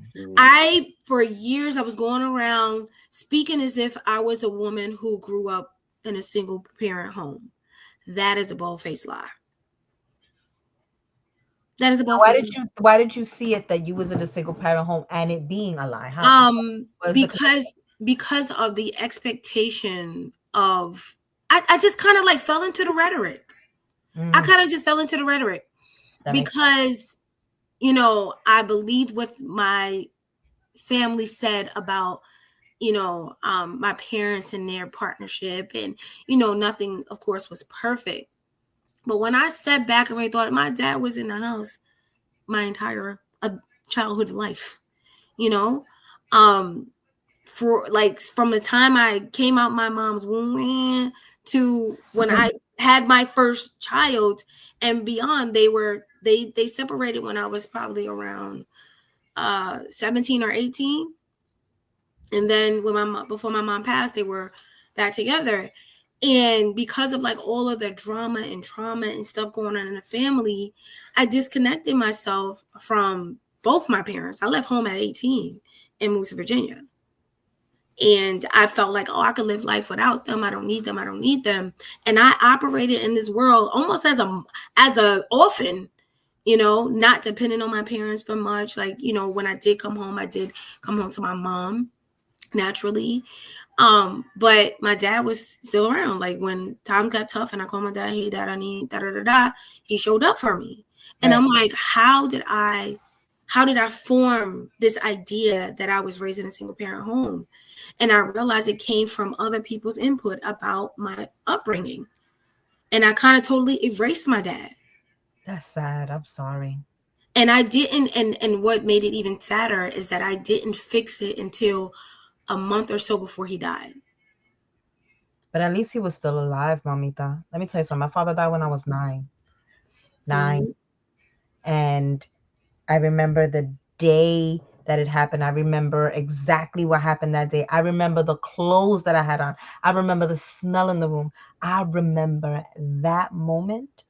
Speaker 2: For years, I was going around speaking as if I was a woman who grew up in a single parent home. That is a bold-faced lie. That is a bold-faced lie.
Speaker 1: Why did you see it that you was in a single parent home and it being a lie? How was the
Speaker 2: Because of the expectation of, I just kind of like fell into the rhetoric. I kind of just fell into the rhetoric because, I believed what my family said about, my parents and their partnership, and, nothing, of course, was perfect. But when I sat back and really thought, my dad was in the house my entire childhood life, for like from the time I came out my mom's womb to when I had my first child and beyond, they separated when I was probably around 17 or 18. And then before my mom passed, they were back together. And because of like all of the drama and trauma and stuff going on in the family, I disconnected myself from both my parents. I left home at 18 and moved to Virginia. And I felt like, I could live life without them. I don't need them. I don't need them. And I operated in this world almost as a orphan, not depending on my parents for much. Like, when I did come home to my mom naturally. But my dad was still around. Like when times got tough and I called my dad, hey dad, I need da da da da, he showed up for me. And I'm like, how did I form this idea that I was raised in a single parent home? And I realized it came from other people's input about my upbringing. And I kind of totally erased my dad.
Speaker 1: That's sad. I'm sorry.
Speaker 2: And I didn't, and what made it even sadder is that I didn't fix it until a month or so before he died.
Speaker 1: But at least he was still alive, mamita. Let me tell you something. My father died when I was 9.
Speaker 2: Mm-hmm.
Speaker 1: And I remember the day that it happened. I remember exactly what happened that day. I remember the clothes that I had on. I remember the smell in the room. I remember that moment.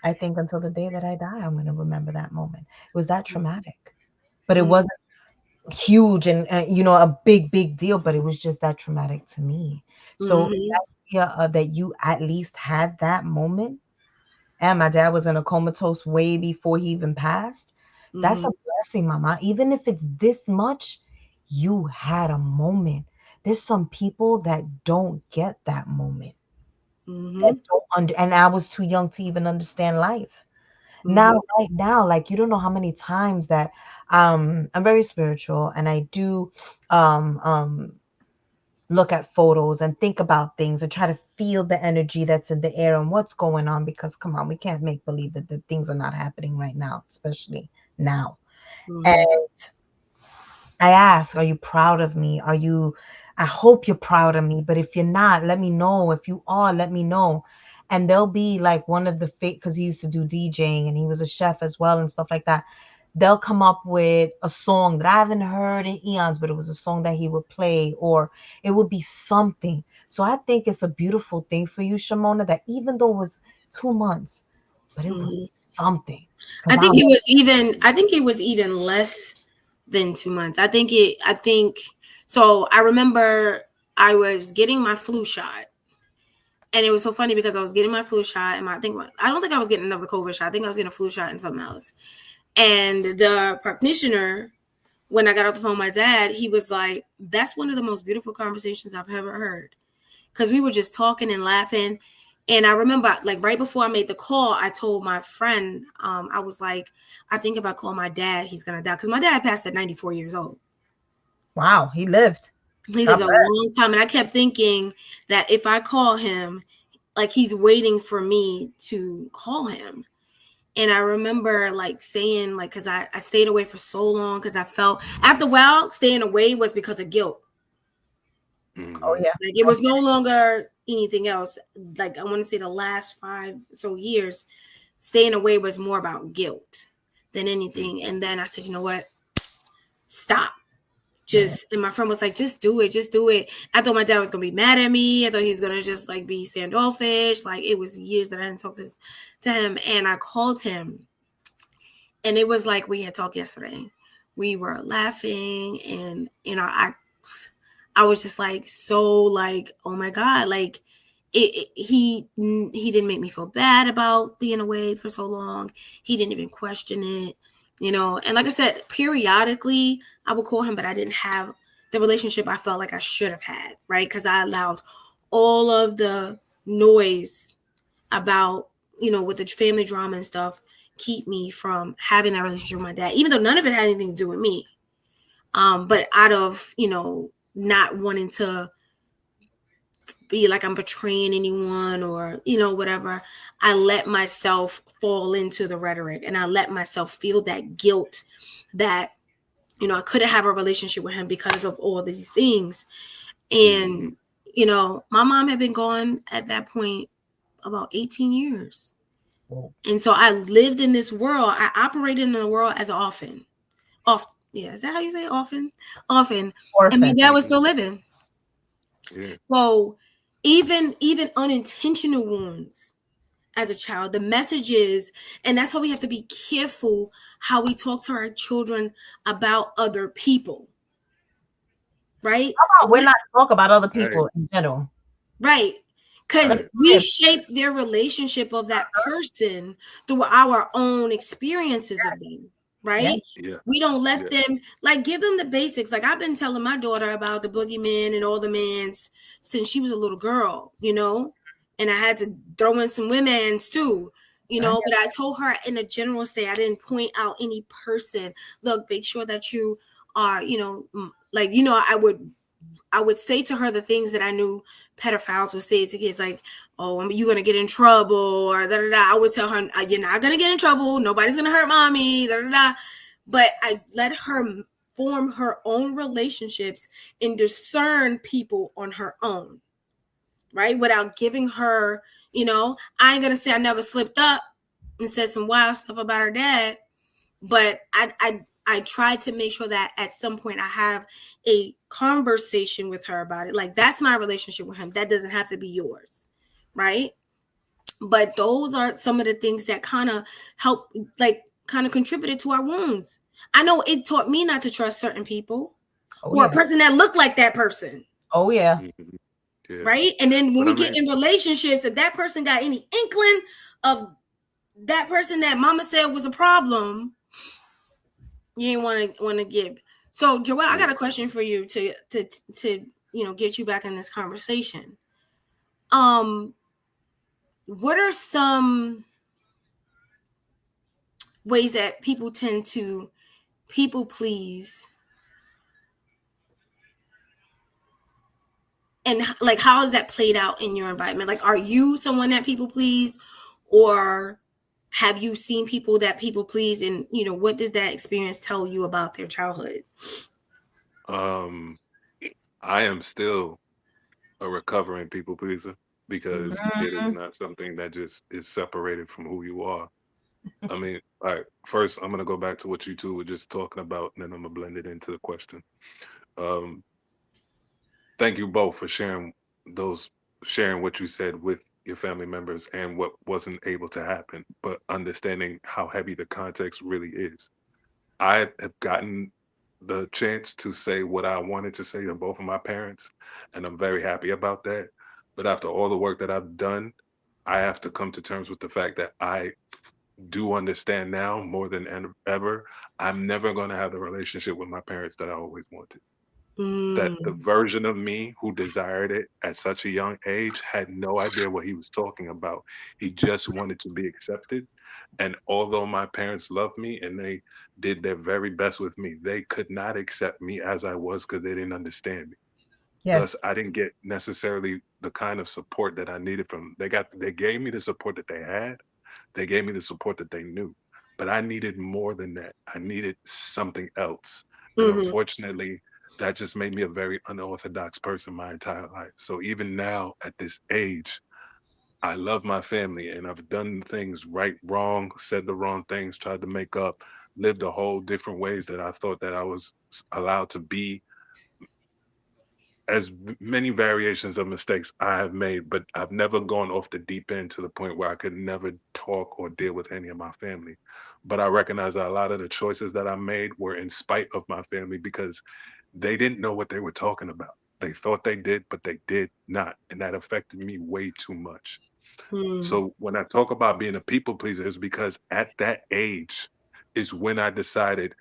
Speaker 1: I think until the day that I die, I'm going to remember that moment. It was that traumatic. But it wasn't huge and a big deal, but it was just that traumatic to me. So that idea that you at least had that moment, and my dad was in a comatose way before he even passed. That's a blessing, mama. Even if it's this much, you had a moment. There's some people that don't get that moment. That don't and I was too young to even understand life. Now, right now, like you don't know how many times that I'm very spiritual and I do look at photos and think about things and try to feel the energy that's in the air and what's going on, because come on, we can't make believe that the things are not happening right now, especially now. And I ask, are you proud of me? I hope you're proud of me, but if you're not, let me know. If you are, let me know. And they'll be like one of the because he used to do DJing and he was a chef as well and stuff like that. They'll come up with a song that I haven't heard in eons, but it was a song that he would play, or it would be something. So I think it's a beautiful thing for you, Shimona, that even though it was 2 months, but it was something.
Speaker 2: I think it was even less than 2 months. So I remember I was getting my flu shot. And it was so funny because I was getting my flu shot and I don't think I was getting another COVID shot. I think I was getting a flu shot and something else. And the practitioner when I got off the phone with my dad, he was like, that's one of the most beautiful conversations I've ever heard. Because we were just talking and laughing. And I remember, like, right before I made the call, I told my friend, I was like, I think if I call my dad, he's going to die. Because my dad passed at 94 years old.
Speaker 1: Wow, he lived.
Speaker 2: He
Speaker 1: God
Speaker 2: lived a
Speaker 1: bless.
Speaker 2: long time. And I kept thinking that if I call him, like, he's waiting for me to call him. And I remember like saying, like, because I stayed away for so long because I felt after a while staying away was because of guilt.
Speaker 1: Oh
Speaker 3: Mm-hmm.
Speaker 1: yeah.
Speaker 2: Like it was no longer anything else. Like I want to say the last 5 years, staying away was more about guilt than anything. And then I said, you know what? Stop.
Speaker 1: Yeah.
Speaker 2: And my friend was like, just do it, just do it. I thought my dad was gonna be mad at me. I thought he was gonna just like be standoffish. Like it was years that I didn't talk to him, and I called him, and it was like we had talked yesterday. We were laughing, and I was just like so like, oh my god, like he didn't make me feel bad about being away for so long. He didn't even question it, you know. And like I said, periodically I would call him, but I didn't have the relationship I felt like I should have had, right? Because I allowed all of the noise about, you know, with the family drama and stuff keep me from having that relationship with my dad, even though none of it had anything to do with me. But out of, you know, not wanting to be like I'm betraying anyone or, you know, whatever, I let myself fall into the rhetoric and I let myself feel that guilt that, you know, I couldn't have a relationship with him because of all these things.
Speaker 3: Mm-hmm.
Speaker 2: And, you know, my mom had been gone at that point about 18 years.
Speaker 1: Whoa.
Speaker 2: And so I lived in this world. I operated in the world as an orphan. Yeah, is that how you say orphan? Orphan. And my
Speaker 1: Orphan.
Speaker 2: dad was still living.
Speaker 3: Yeah.
Speaker 2: So even unintentional wounds as a child, the message is, and that's why we have to be careful how we talk to our children about other people, right?
Speaker 1: How about we're not talk about other
Speaker 3: Right.
Speaker 1: people in general?
Speaker 2: Right. Because
Speaker 1: Let's
Speaker 3: Right.
Speaker 2: we
Speaker 1: forgive.
Speaker 2: shape their relationship of that person through our own experiences of them,
Speaker 1: Yeah.
Speaker 2: right?
Speaker 3: Yeah.
Speaker 2: We don't let
Speaker 3: Yeah.
Speaker 2: them, like, give them the basics. Like, I've been telling my daughter about the boogeyman and all the mans since she was a little girl, you know? And I had to throw in some women's too, you
Speaker 1: I
Speaker 2: know? But I told her in a general state, I didn't point out any person. Look, make sure that you are, you know, like, you know, I would say to her the things that I knew pedophiles would say to kids, like, "Oh, you're gonna get in trouble," or da da da. I would tell her, "You're not gonna get in trouble. Nobody's gonna hurt mommy." Da da da. But I let her form her own relationships and discern people on her own, right? Without giving her, you know, I ain't gonna say I never slipped up and said some wild stuff about her dad, but I tried to make sure that at some point I have a conversation with her about it. Like, that's my relationship with him. That doesn't have to be yours, right? But those are some of the things that kind of help, like, kind of contributed to our wounds. I know it taught me not to trust certain people
Speaker 1: Oh
Speaker 2: or a
Speaker 1: yeah.
Speaker 2: person that looked like that person,
Speaker 1: Oh yeah.
Speaker 3: Mm-hmm. Yeah.
Speaker 2: right? And then when
Speaker 3: But I
Speaker 2: we get
Speaker 3: mean,
Speaker 2: in relationships, if that person got any inkling of that person that mama said was a problem, you ain't want to give. So Joelle, I got
Speaker 3: yeah.
Speaker 2: a question for you to you know, get you back in this conversation. Um, what are some ways that people tend to people please, and like how is that played out in your environment? Like, are you someone that people please, or have you seen people that people please, and you know, what does that experience tell you about their childhood?
Speaker 3: Um, I am still a recovering people pleaser because it is
Speaker 1: Mhm.
Speaker 3: not something that just is separated from who you are. I mean, all right, first I'm gonna go back to what you two were just talking about, and then I'm gonna blend it into the question. Um, thank you both for those sharing what you said with your family members and what wasn't able to happen, but understanding how heavy the context really is. I have gotten the chance to say what I wanted to say to both of my parents, and I'm very happy about that. But after all the work that I've done, I have to come to terms with the fact that I do understand now more than ever, I'm never going to have the relationship with my parents that I always wanted. That the
Speaker 2: Mm.
Speaker 3: version of me who desired it at such a young age had no idea what he was talking about. He just wanted to be accepted. And although my parents loved me and they did their very best with me, they could not accept me as I was because they didn't understand me. Thus,
Speaker 1: Yes.
Speaker 3: I didn't get necessarily the kind of support that I needed from. They gave me the support that they had. They gave me the support that they knew. But I needed more than that. I needed something else. And
Speaker 2: Mm-hmm.
Speaker 3: unfortunately, that just made me a very unorthodox person my entire life. So even now at this age, I love my family and I've done things right, wrong, said the wrong things, tried to make up, lived a whole different ways that I thought that I was allowed to be, as many variations of mistakes I have made, but I've never gone off the deep end to the point where I could never talk or deal with any of my family. But I recognize that a lot of the choices that I made were in spite of my family because they didn't know what they were talking about. They thought they did, but they did not. And that affected me way too much.
Speaker 2: Mm.
Speaker 3: So when I talk about being a people pleaser, it's because at that age is when I decided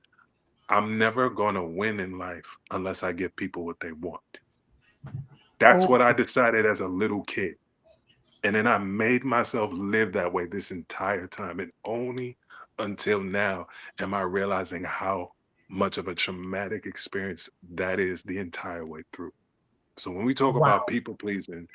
Speaker 3: I'm never going to win in life unless I give people what they want. That's
Speaker 1: Oh,
Speaker 3: what I decided as a little kid. And then I made myself live that way this entire time. And only until now am I realizing how much of a traumatic experience that is the entire way through. So when we talk about
Speaker 1: wow.
Speaker 3: people pleasing,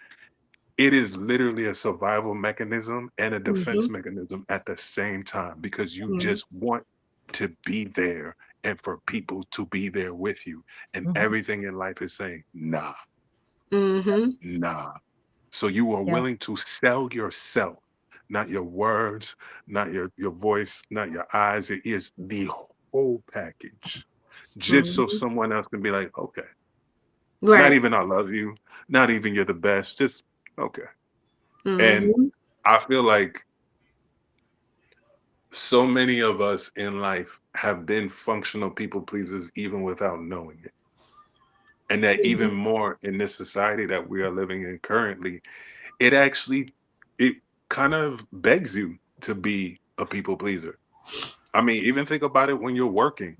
Speaker 3: it is literally a survival mechanism and a
Speaker 2: Mm-hmm.
Speaker 3: defense mechanism at the same time because you
Speaker 2: Mm-hmm.
Speaker 3: just want to be there and for people to be there with you. And
Speaker 1: Mhm.
Speaker 3: everything in life is saying, nah,
Speaker 2: Mm-hmm.
Speaker 3: nah. So you are
Speaker 1: Yeah.
Speaker 3: willing to sell yourself, not your words, not your voice, not your eyes, your ears, the whole package, just so
Speaker 2: Mm-hmm.
Speaker 3: someone else can be like, okay, not
Speaker 2: Right.
Speaker 3: even I love you, not even you're the best, just okay. And
Speaker 2: Mm-hmm.
Speaker 3: I feel like so many of us in life have been functional people pleasers even without knowing it. And that
Speaker 2: Mm-hmm.
Speaker 3: even more in this society that we are living in currently, it actually it kind of begs you to be a people pleaser. I mean, even think about it when you're working.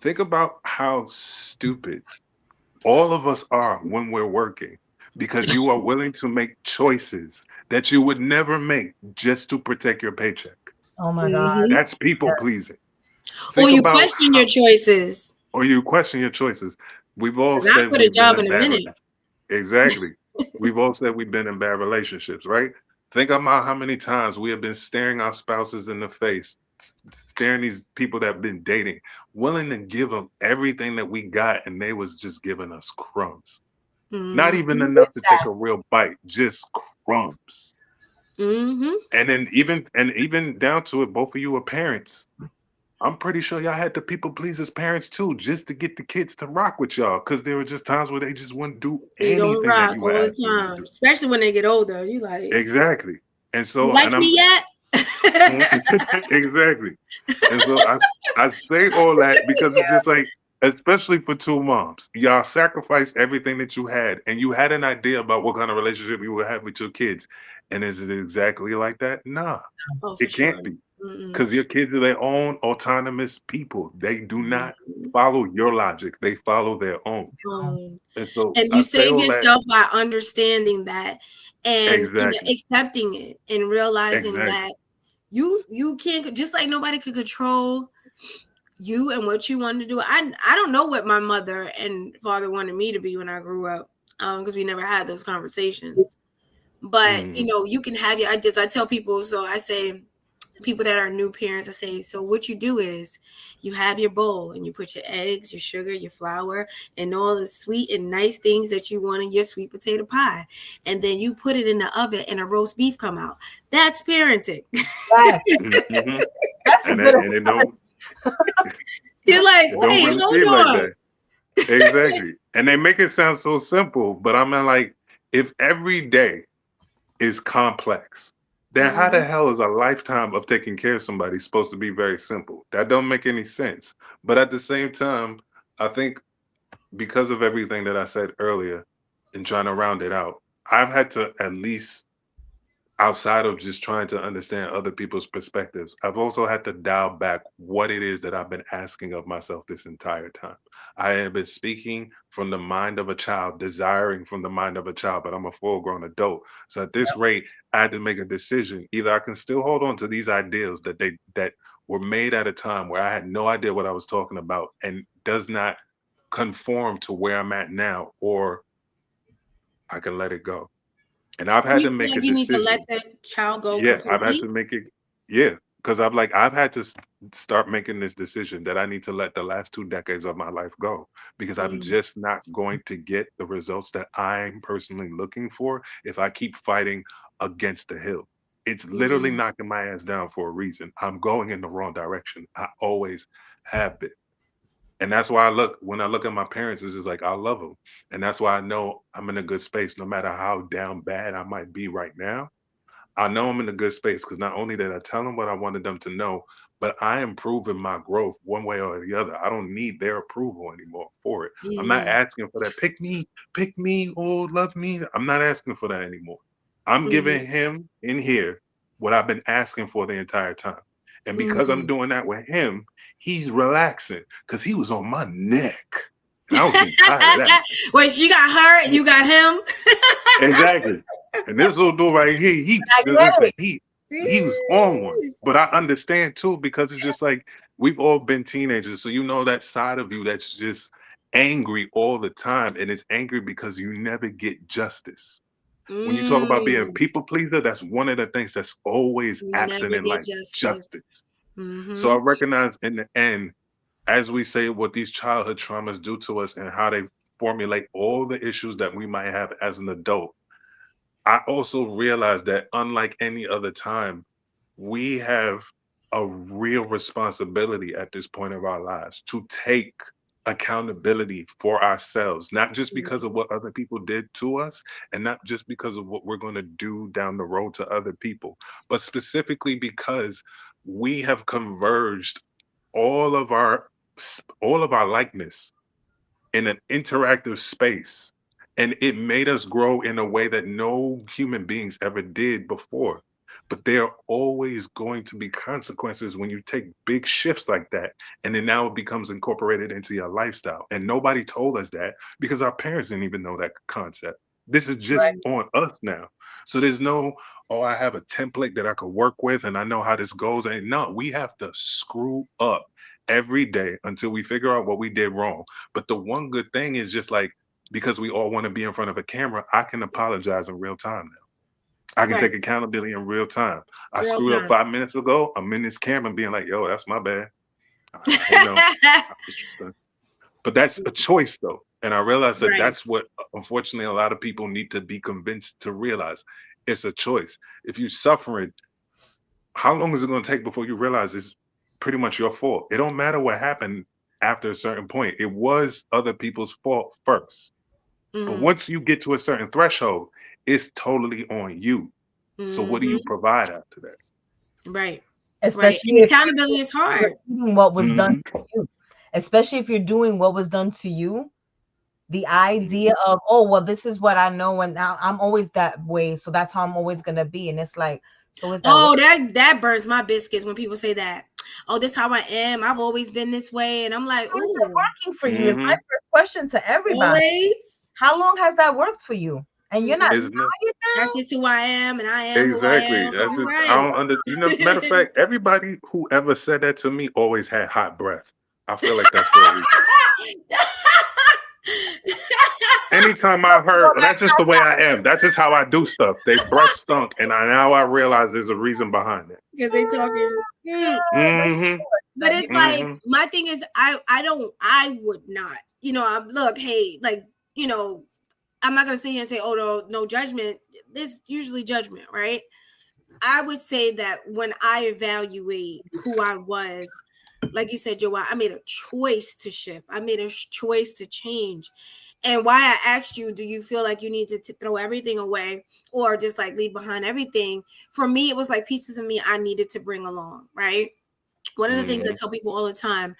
Speaker 3: Think about how stupid all of us are when we're working because you are willing to make choices that you would never make just to protect your paycheck.
Speaker 1: Oh my God.
Speaker 2: Mm-hmm.
Speaker 3: That's people pleasing.
Speaker 2: Or
Speaker 3: Think
Speaker 2: you
Speaker 3: about
Speaker 2: question
Speaker 3: how,
Speaker 2: your choices.
Speaker 3: or you question your choices. We've all
Speaker 2: Because I
Speaker 3: said
Speaker 2: quit a
Speaker 3: we've been
Speaker 2: job
Speaker 3: in
Speaker 2: in a
Speaker 3: bad.
Speaker 2: minute.
Speaker 3: Exactly. We've all said we've been in bad relationships, right? Think about how many times we have been staring our spouses in the face, staring these people that have been dating, willing to give them everything that we got, and they was just giving us crumbs. Not even
Speaker 2: Mm-hmm.
Speaker 3: enough to take a real bite, just crumbs.
Speaker 2: Mm-hmm.
Speaker 3: And then even down to it, both of you are parents. I'm pretty sure y'all had to people please as parents too, just to get the kids to rock with y'all. Cause there were just times where they just wouldn't do
Speaker 2: They don't
Speaker 3: anything that
Speaker 2: rock
Speaker 3: you would
Speaker 2: all
Speaker 3: ask
Speaker 2: the
Speaker 3: them to
Speaker 2: time.
Speaker 3: do.
Speaker 2: Especially when they get older. You like,
Speaker 3: Exactly. And
Speaker 2: you
Speaker 3: so,
Speaker 2: like
Speaker 3: and
Speaker 2: me
Speaker 3: I'm
Speaker 2: yet?
Speaker 3: exactly. And so I say all that because it's just like, especially for two moms, y'all sacrificed everything that you had, and you had an idea about what kind of relationship you would have with your kids. And is it exactly like that? Nah,
Speaker 2: Oh, for
Speaker 3: it
Speaker 2: sure.
Speaker 3: can't be.
Speaker 2: Mm-mm.
Speaker 3: Because your kids are their own autonomous people. They do not
Speaker 2: Mhm.
Speaker 3: follow your logic. They follow their own.
Speaker 2: Um,
Speaker 3: And so
Speaker 2: and
Speaker 3: I
Speaker 2: you
Speaker 3: say
Speaker 2: save
Speaker 3: all that
Speaker 2: yourself by understanding that and
Speaker 3: exactly,
Speaker 2: accepting it and realizing
Speaker 3: exactly.
Speaker 2: that you can't, just like nobody could control you and what you want to do. I don't know what my mother and father wanted me to be when I grew up, because we never had those conversations. But
Speaker 3: Mm,
Speaker 2: you can have your ideas. I tell people, so I say, people that are new parents, I say, so what you do is you have your bowl and you put your eggs, your sugar, your flour, and all the sweet and nice things that you want in your sweet potato pie, and then you put it in the oven and a roast beef come out. That's parenting.
Speaker 1: Yes.
Speaker 3: mm-hmm.
Speaker 1: That's a
Speaker 3: And
Speaker 1: good
Speaker 3: and
Speaker 2: You're like,
Speaker 3: it don't
Speaker 2: wait,
Speaker 3: really
Speaker 2: hold
Speaker 3: seem like
Speaker 2: on.
Speaker 3: that. Exactly. And they make it sound so simple, but I mean like if every day is complex, then how the
Speaker 2: Mhm.
Speaker 3: hell is a lifetime of taking care of somebody supposed to be very simple? That don't make any sense. But at the same time, I think because of everything that I said earlier and trying to round it out, I've had to at least outside of just trying to understand other people's perspectives, I've also had to dial back what it is that I've been asking of myself this entire time. I have been speaking from the mind of a child, desiring from the mind of a child, but I'm a full grown adult. So at this rate, I had to make a decision. Either I can still hold on to these ideals that were made at a time where I had no idea what I was talking about and does not conform to where I'm at now, or I can let it go. And I've had
Speaker 2: You
Speaker 3: to
Speaker 2: feel
Speaker 3: make a
Speaker 2: like you need to let
Speaker 3: decision.
Speaker 2: that child go
Speaker 3: Yeah, I've had
Speaker 2: completely?
Speaker 3: to make it. Yeah, because I've had to start making this decision that I need to let the last 2 decades of my life go because I'm
Speaker 2: Mm,
Speaker 3: just not going to get the results that I'm personally looking for if I keep fighting against the hill. It's literally
Speaker 2: mm,
Speaker 3: knocking my ass down for a reason. I'm going in the wrong direction. I always have been. And that's why when I look at my parents, it's just like I love them. And that's why I know I'm in a good space no matter how down bad I might be right now. I know I'm in a good space because not only did I tell them what I wanted them to know, but I am proving my growth one way or the other. I don't need their approval anymore for it. I'm not
Speaker 2: mm,
Speaker 3: asking for that. Pick me, oh, love me. I'm not asking for that anymore. I'm
Speaker 2: mm,
Speaker 3: giving him in here what I've been asking for the entire time. And because I'm
Speaker 2: mm.
Speaker 3: doing that with him, he's relaxing because he was on my neck. And I was getting tired of that.
Speaker 2: Wait, she got her, you got him.
Speaker 3: Exactly. And this little dude right here,
Speaker 1: I get
Speaker 3: listen,
Speaker 1: it.
Speaker 3: he was on one. But I understand too because it's just like we've all been teenagers, so you know that side of you that's just angry all the time, and it's angry because you never get justice. When you talk about being a
Speaker 2: Mm,
Speaker 3: people pleaser, that's one of the things that's always
Speaker 2: you
Speaker 3: absent
Speaker 2: never
Speaker 3: in
Speaker 2: get
Speaker 3: life,
Speaker 2: justice.
Speaker 3: justice. So I
Speaker 2: Mm-hmm.
Speaker 3: recognize in the end, as we say what these childhood traumas do to us and how they formulate all the issues that we might have as an adult, I also realize that unlike any other time, we have a real responsibility at this point of our lives to take accountability for ourselves, not just because of what other people did to us and not just because of what we're going to do down the road to other people, but specifically because we have converged all of our all of our likeness in an interactive space. And it made us grow in a way that no human beings ever did before. But there are always going to be consequences when you take big shifts like that. And then now it becomes incorporated into your lifestyle. And nobody told us that because our parents didn't even know that concept. This is just
Speaker 2: Mm,
Speaker 3: on us now. So there's no, oh, I have a template that I could work with and I know how this goes. And no, we have to screw up every day until we figure out what we did wrong. But the one good thing is just like because we all want to be in front of a camera, I can apologize in real time now. I can
Speaker 2: right.
Speaker 3: take accountability in real time. I
Speaker 2: Real
Speaker 3: screwed up
Speaker 2: time.
Speaker 3: 5 minutes ago. I'm in this camera being like, yo, that's my bad. You know, but that's a choice though. And I realize that
Speaker 2: Right.
Speaker 3: that's what unfortunately a lot of people need to be convinced to realize. It's a choice. If you're suffering, how long is it going to take before you realize it's pretty much your fault? It don't matter what happened after a certain point. It was other people's fault first. But
Speaker 2: Mm,
Speaker 3: once you get to a certain threshold, it's totally on you. So what do you
Speaker 2: mm-hmm.
Speaker 3: provide after that?
Speaker 2: Right. Right.
Speaker 1: Especially
Speaker 2: And
Speaker 1: if
Speaker 2: accountability is
Speaker 1: you're
Speaker 2: hard.
Speaker 1: doing what was done
Speaker 3: Hmm.
Speaker 1: to you. Especially if you're doing what was done to you, the
Speaker 3: Hmm.
Speaker 1: idea of, oh, well, this is what I know, and now I'm always that way, so that's how I'm always gonna be. And it's like, so is that
Speaker 2: Oh,
Speaker 1: work?
Speaker 2: that burns my biscuits when people say that. Oh, this how I am. I've always been this way. And I'm like,
Speaker 1: How is it
Speaker 2: ooh,
Speaker 1: working for you? Is my
Speaker 3: Hmm.
Speaker 1: first question to everybody.
Speaker 2: always.
Speaker 1: How long has that worked for you? And you're not
Speaker 2: Mm-mm.
Speaker 3: Isn't it?
Speaker 1: tired
Speaker 2: That's
Speaker 1: now?
Speaker 2: just who I am, and I am who I
Speaker 3: Exactly.
Speaker 2: am.
Speaker 3: That's
Speaker 2: You're
Speaker 3: just I
Speaker 2: right.
Speaker 3: don't under matter of fact, everybody who ever said that to me always had hot breath. I feel like that's for a reason. Anytime I heard,
Speaker 1: Well,
Speaker 3: well, that's just the way I am. That's just how I do stuff. They breath stunk, and now I realize there's a reason behind it.
Speaker 2: Because they talking. Mm.
Speaker 3: Hmm.
Speaker 2: But
Speaker 1: no, you
Speaker 2: it's like
Speaker 3: Hmm.
Speaker 2: my thing is I would not. Look, hey, like, you know, I'm not gonna sit here and say, oh no judgment. This usually judgment, right? I would say that when I evaluate who I was, like you said, Joe, I made a choice to shift. I made a choice to change. And why I asked you, do you feel like you need to throw everything away or just like leave behind everything? For me, it was like pieces of me I needed to bring along, right? One of the things I
Speaker 3: Hmm.
Speaker 2: tell people all the time,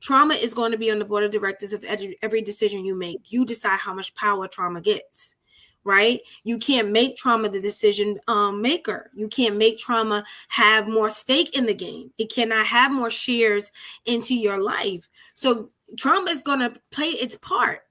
Speaker 2: trauma is going to be on the board of directors of every decision you make. You decide how much power trauma gets. right? You can't make trauma the decision maker. You can't make trauma have more stake in the game. It cannot have more shares into your life. So trauma is going to play its part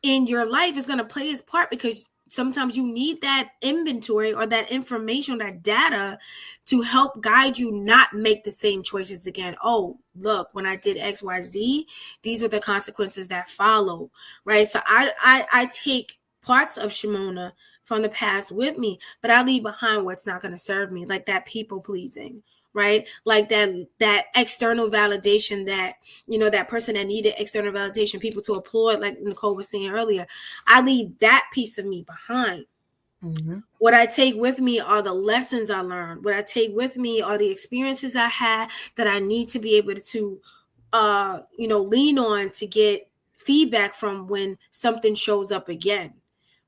Speaker 2: in your life. Is going to play its part because sometimes you need that inventory or that information, that data to help guide you not make the same choices again. Oh, look, when I did XYZ, these were the consequences that follow, right? So I take parts of Shimona from the past with me, but I leave behind what's not going to serve me, like that people pleasing, right? Like that external validation, that, you know, that person that needed external validation, people to applaud, like Nicole was saying earlier. I leave that piece of me behind. Mm-hmm. What I take with me are the lessons I learned. What I take with me are the experiences I had that I need to be able to lean on to get feedback from when something shows up again.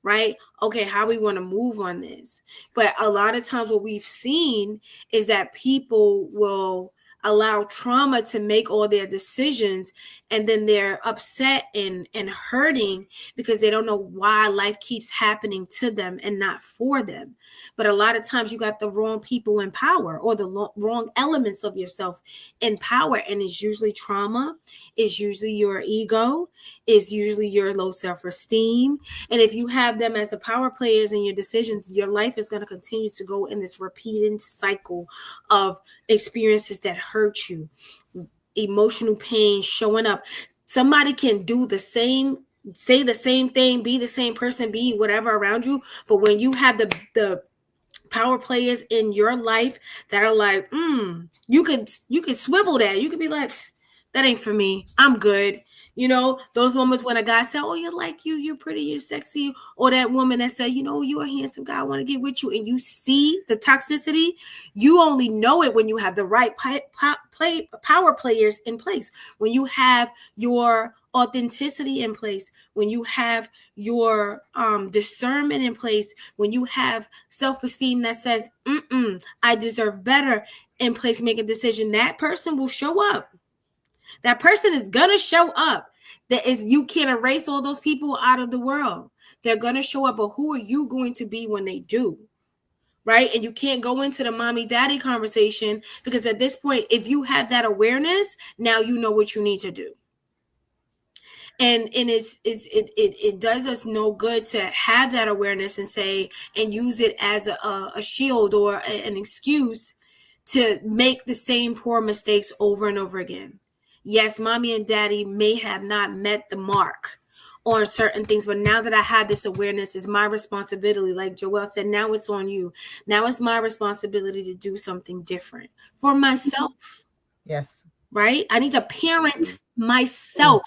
Speaker 2: Right? Okay, how we want to move on this. But a lot of times what we've seen is that people will allow trauma to make all their decisions, and then they're upset and hurting because they don't know why life keeps happening to them and not for them. But a lot of times you got the wrong people in power, or the wrong elements of yourself in power, and it's usually trauma, it's usually your ego, it's usually your low self-esteem. And if you have them as the power players in your decisions, your life is going to continue to go in this repeating cycle of experiences that hurt you, emotional pain showing up. Somebody can do the same, say the same thing, be the same person, be whatever around you, but when you have the power players in your life that are like, you could swivel that. You could be like, that ain't for me. I'm good. You know, those moments when a guy said, oh, you're like you're pretty, you're sexy. Or that woman that said, you know, you're a handsome guy, I want to get with you. And you see the toxicity. You only know it when you have the right power players in place. When you have your authenticity in place, when you have your discernment in place, when you have self-esteem that says, I deserve better in place, make a decision, that person will show up. That person is gonna show up. That is, you can't erase all those people out of the world. They're gonna show up, but who are you going to be when they do? Right? And you can't go into the mommy daddy conversation, because at this point, if you have that awareness, now you know what you need to do. And it does us no good to have that awareness and say, and use it as a shield or an excuse to make the same poor mistakes over and over again. Yes, mommy and daddy may have not met the mark on certain things, but now that I have this awareness, it's my responsibility. Like Joelle said, now it's on you. Now it's my responsibility to do something different for myself.
Speaker 1: Yes.
Speaker 2: Right? I need to parent myself.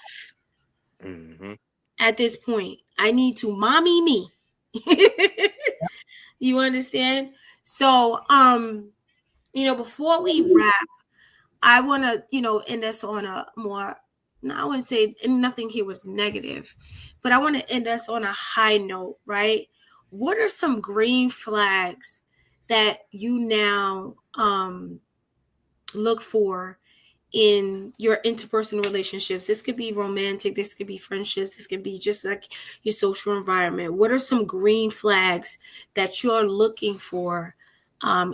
Speaker 3: Mm-hmm.
Speaker 2: At this point, I need to mommy me. You understand? So, before we wrap, I want to, end us on a more, no, I wouldn't say nothing here was negative, but I want to end us on a high note, right? What are some green flags that you now look for in your interpersonal relationships? This could be romantic, this could be friendships, this could be just like your social environment. What are some green flags that you're looking for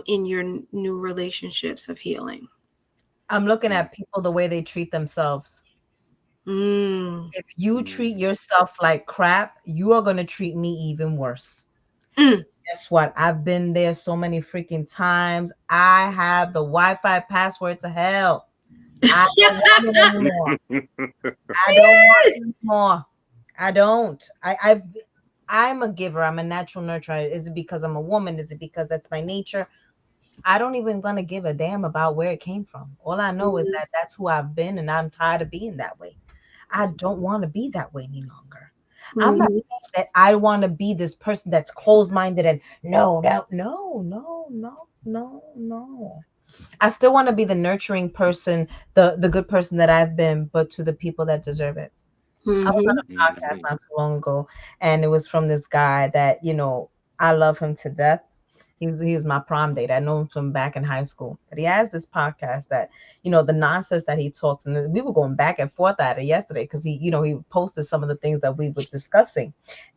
Speaker 2: in your new relationships of healing?
Speaker 1: I'm looking at people the way they treat themselves. If you treat yourself like crap, you are going to treat me even worse. Guess what? I've been there so many freaking times. I have the Wi-Fi password to hell. I don't want it anymore. I don't want it anymore. I don't. I'm a giver. I'm a natural nurturer. Is it because I'm a woman? Is it because that's my nature? I don't even gonna give a damn about where it came from. All I know is that that's who I've been, and I'm tired of being that way. I don't want to be that way any longer. I'm not saying that I want to be this person that's closed-minded and no. I still want to be the nurturing person, the good person that I've been, but to the people that deserve it. I was on a podcast not too long ago, and it was from this guy that, I love him to death. He was my prom date. I know him from back in high school. But he has this podcast that, the nonsense that he talks, and we were going back and forth at it yesterday because he posted some of the things that we were discussing.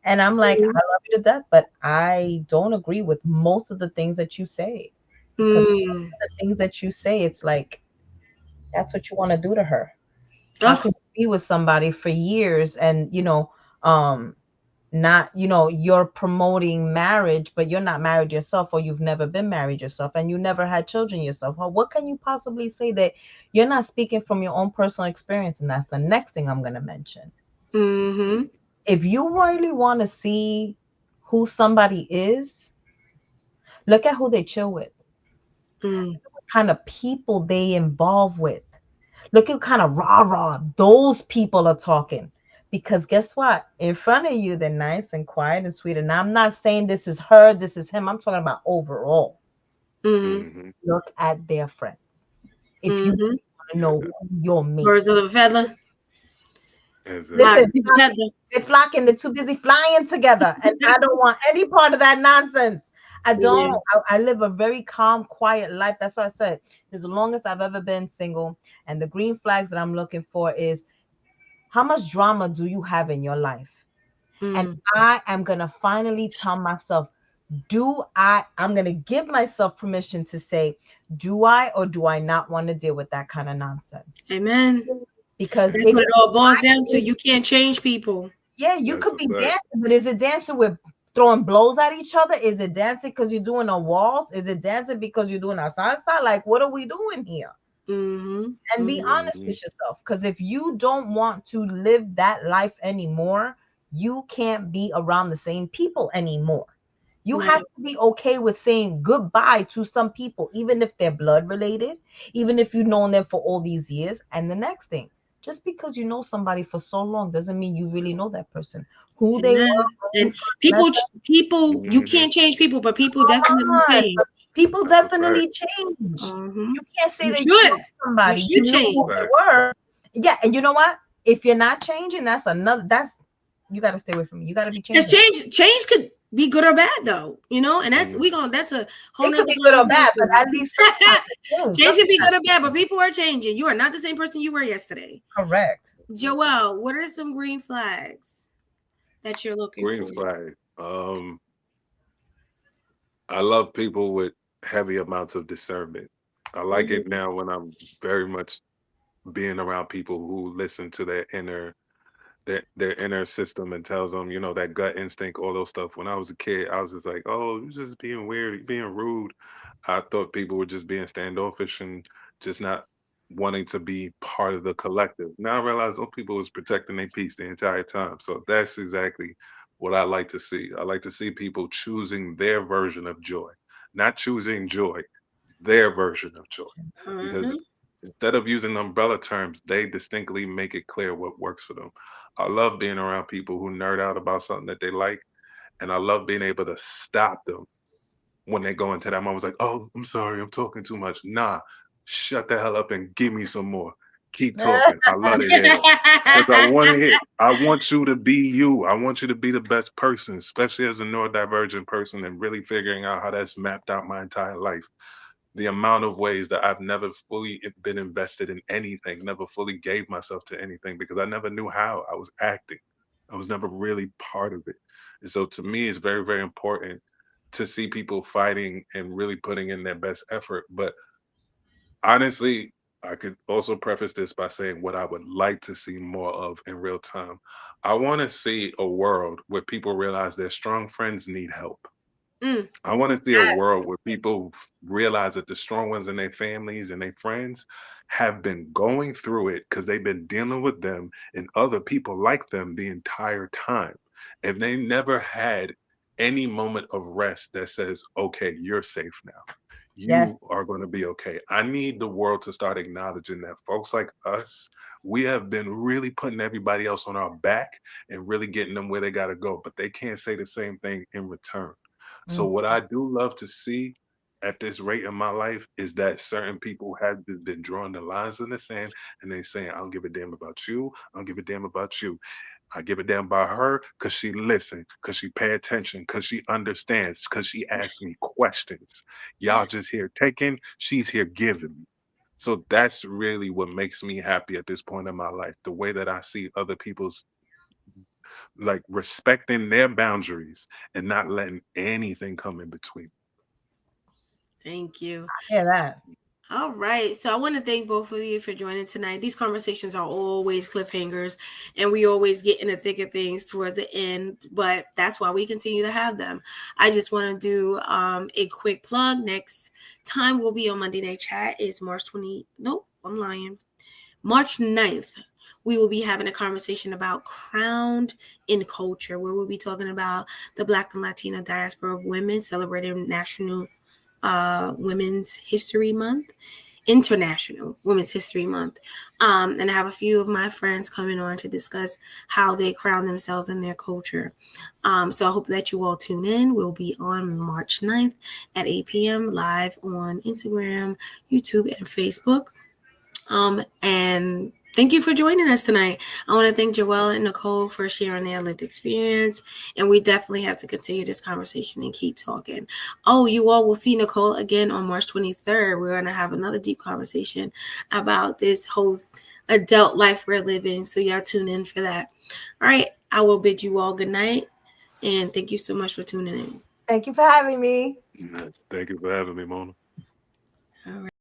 Speaker 1: And I'm like, I
Speaker 2: Mhm.
Speaker 1: love you to death, but I don't agree with most of the things that you say. Because
Speaker 2: Mm.
Speaker 1: the things that you say, it's like that's what you want to do to her. How
Speaker 2: Oh.
Speaker 1: can you be with somebody for years and um not you're promoting marriage, but you're not married yourself, or you've never been married yourself, and you never had children yourself? Well, what can you possibly say that you're not speaking from your own personal experience? And that's the next thing I'm going to mention.
Speaker 2: Mm-hmm.
Speaker 1: If you really want to see who somebody is, look at who they chill with,
Speaker 2: Mm.
Speaker 1: what kind of people they involve with. Look at kind of rah rah those people are talking. Because guess what? In front of you, they're nice and quiet and sweet. And I'm not saying this is her, this is him. I'm talking about overall.
Speaker 2: Mm-hmm.
Speaker 3: Mm-hmm.
Speaker 1: Look at their friends. If you
Speaker 2: Mm-hmm.
Speaker 1: want to know who your mate.
Speaker 2: Birds of a feather. Flock
Speaker 1: Listen,
Speaker 3: Exactly.
Speaker 2: together.
Speaker 1: they're flocking, they're too busy flying together. And I don't want any part of that nonsense. I
Speaker 2: Yeah.
Speaker 1: don't. I live a very calm, quiet life. That's why I said, as long as I've ever been single, and the green flags that I'm looking for is, how much drama do you have in your life? And
Speaker 2: Mm.
Speaker 1: I am going to finally tell myself, I'm going to give myself permission to say, do I or do I not want to deal with that kind of nonsense?
Speaker 2: Amen.
Speaker 1: Because
Speaker 2: That's
Speaker 1: it
Speaker 2: what it all boils down to.
Speaker 1: is,
Speaker 2: You can't change people.
Speaker 1: yeah, you
Speaker 3: That's
Speaker 1: could
Speaker 3: a
Speaker 1: be
Speaker 3: fact.
Speaker 1: dancing, but is it dancing with throwing blows at each other? Is it dancing because you're doing a waltz? Is it dancing because you're doing a salsa? Like, what are we doing here?
Speaker 2: Mm-hmm.
Speaker 1: And be
Speaker 2: Mm-hmm.
Speaker 1: honest
Speaker 3: Mm-hmm.
Speaker 1: with yourself, because if you don't want to live that life anymore, you can't be around the same people anymore. You have
Speaker 2: Right.
Speaker 1: to be okay with saying goodbye to some people, even if they're blood related, even if you've known them for all these years. And the next thing, just because you know somebody for so long doesn't mean you really know that person. Who they were
Speaker 2: Amen.
Speaker 1: when you
Speaker 2: And
Speaker 1: first met
Speaker 2: people,
Speaker 1: them.
Speaker 2: people, you
Speaker 3: Mm-hmm.
Speaker 2: can't change people, but people definitely
Speaker 1: Come on,
Speaker 2: change.
Speaker 1: but people
Speaker 3: That's a fact.
Speaker 1: definitely change.
Speaker 2: Mm-hmm.
Speaker 1: You can't say
Speaker 2: You
Speaker 1: that you know
Speaker 2: should. You
Speaker 1: somebody, you
Speaker 2: should
Speaker 1: knew
Speaker 3: That's a
Speaker 1: who
Speaker 2: change.
Speaker 1: they
Speaker 3: fact.
Speaker 1: were. Yeah, and you know what? If you're not changing, that's you got to stay away from me. You got to be
Speaker 2: Because
Speaker 1: changing.
Speaker 2: change could be good or bad though, and
Speaker 3: Mm.
Speaker 2: that's a whole
Speaker 1: It could
Speaker 2: nother
Speaker 1: be good or bad, but
Speaker 2: conversation.
Speaker 1: at least sometimes change.
Speaker 2: Change can be
Speaker 1: Sometimes
Speaker 2: good or bad, but people are changing. You are not the same person you were yesterday.
Speaker 1: correct.
Speaker 2: Joelle, what are some green flags that you're looking
Speaker 3: Green
Speaker 2: for?
Speaker 3: flag. I love people with heavy amounts of discernment. I like it
Speaker 2: Mm-hmm.
Speaker 3: now when I'm very much being around people who listen to their inner system and tells them, that gut instinct, all those stuff. When I was a kid, I was just like, oh, you're just being weird, you're being rude. I thought people were just being standoffish and just not wanting to be part of the collective. Now I realize those people was protecting their peace the entire time. So that's exactly what I like to see. I like to see people choosing their version of joy, not choosing joy, their version of joy. Because
Speaker 2: Uh-huh.
Speaker 3: instead of using umbrella terms, they distinctly make it clear what works for them. I love being around people who nerd out about something that they like, and I love being able to stop them when they go into that moment. Like, oh, I'm sorry, I'm talking too much. Nah, shut the hell up and give me some more. Keep talking. I love to hear that. Because I want to hear, I want you to be you. I want you to be the best person, especially as a neurodivergent person and really figuring out how that's mapped out my entire life. The amount of ways that I've never fully been invested in anything, never fully gave myself to anything because I never knew how. I was acting. I was never really part of it. And so to me, it's very, very important to see people fighting and really putting in their best effort. But honestly, I could also preface this by saying what I would like to see more of in real time. I want to see a world where people realize their strong friends need help.
Speaker 2: Mm.
Speaker 3: I want to see a
Speaker 1: Yes.
Speaker 3: world where people realize that the strong ones in their families and their friends have been going through it because they've been dealing with them and other people like them the entire time. And they never had any moment of rest that says, okay, you're safe now.
Speaker 1: Yes.
Speaker 3: You are going to be okay. I need the world to start acknowledging that folks like us, we have been really putting everybody else on our back and really getting them where they got to go, but they can't say the same thing in return. So
Speaker 1: Mm.
Speaker 3: what I do love to see at this rate in my life is that certain people have been drawing the lines in the sand and they saying, I don't give a damn about you. I don't give a damn about you. I give a damn about her because she listens, because she pay attention, because she understands, because she asks me questions. Y'all just here taking, she's here giving me. So that's really what makes me happy at this point in my life. The way that I see other people's like respecting their boundaries and not letting anything come in between.
Speaker 2: Thank you.
Speaker 1: Yeah, that.
Speaker 2: All right. So I want to thank both of you for joining tonight. These conversations are always cliffhangers, and we always get in the thick of things towards the end, but that's why we continue to have them. I just want to do a quick plug. Next time we'll be on Monday Night Chat is March 20. Nope, I'm lying. March 9th. We will be having a conversation about crowned in culture, where we'll be talking about the Black and Latino diaspora of women celebrating National Women's History Month, International Women's History Month. And I have a few of my friends coming on to discuss how they crown themselves in their culture. So I hope that you all tune in. We'll be on March 9th at 8 p.m. live on Instagram, YouTube, and Facebook. And thank you for joining us tonight. I want to thank Joelle and Nicole for sharing their lived experience. And we definitely have to continue this conversation and keep talking. Oh, you all will see Nicole again on March 23rd. We're going to have another deep conversation about this whole adult life we're living. So y'all tune in for that. All right. I will bid you all good night. And thank you so much for tuning in.
Speaker 1: Thank you for having me.
Speaker 3: Thank you for having me, Mona.
Speaker 2: All right.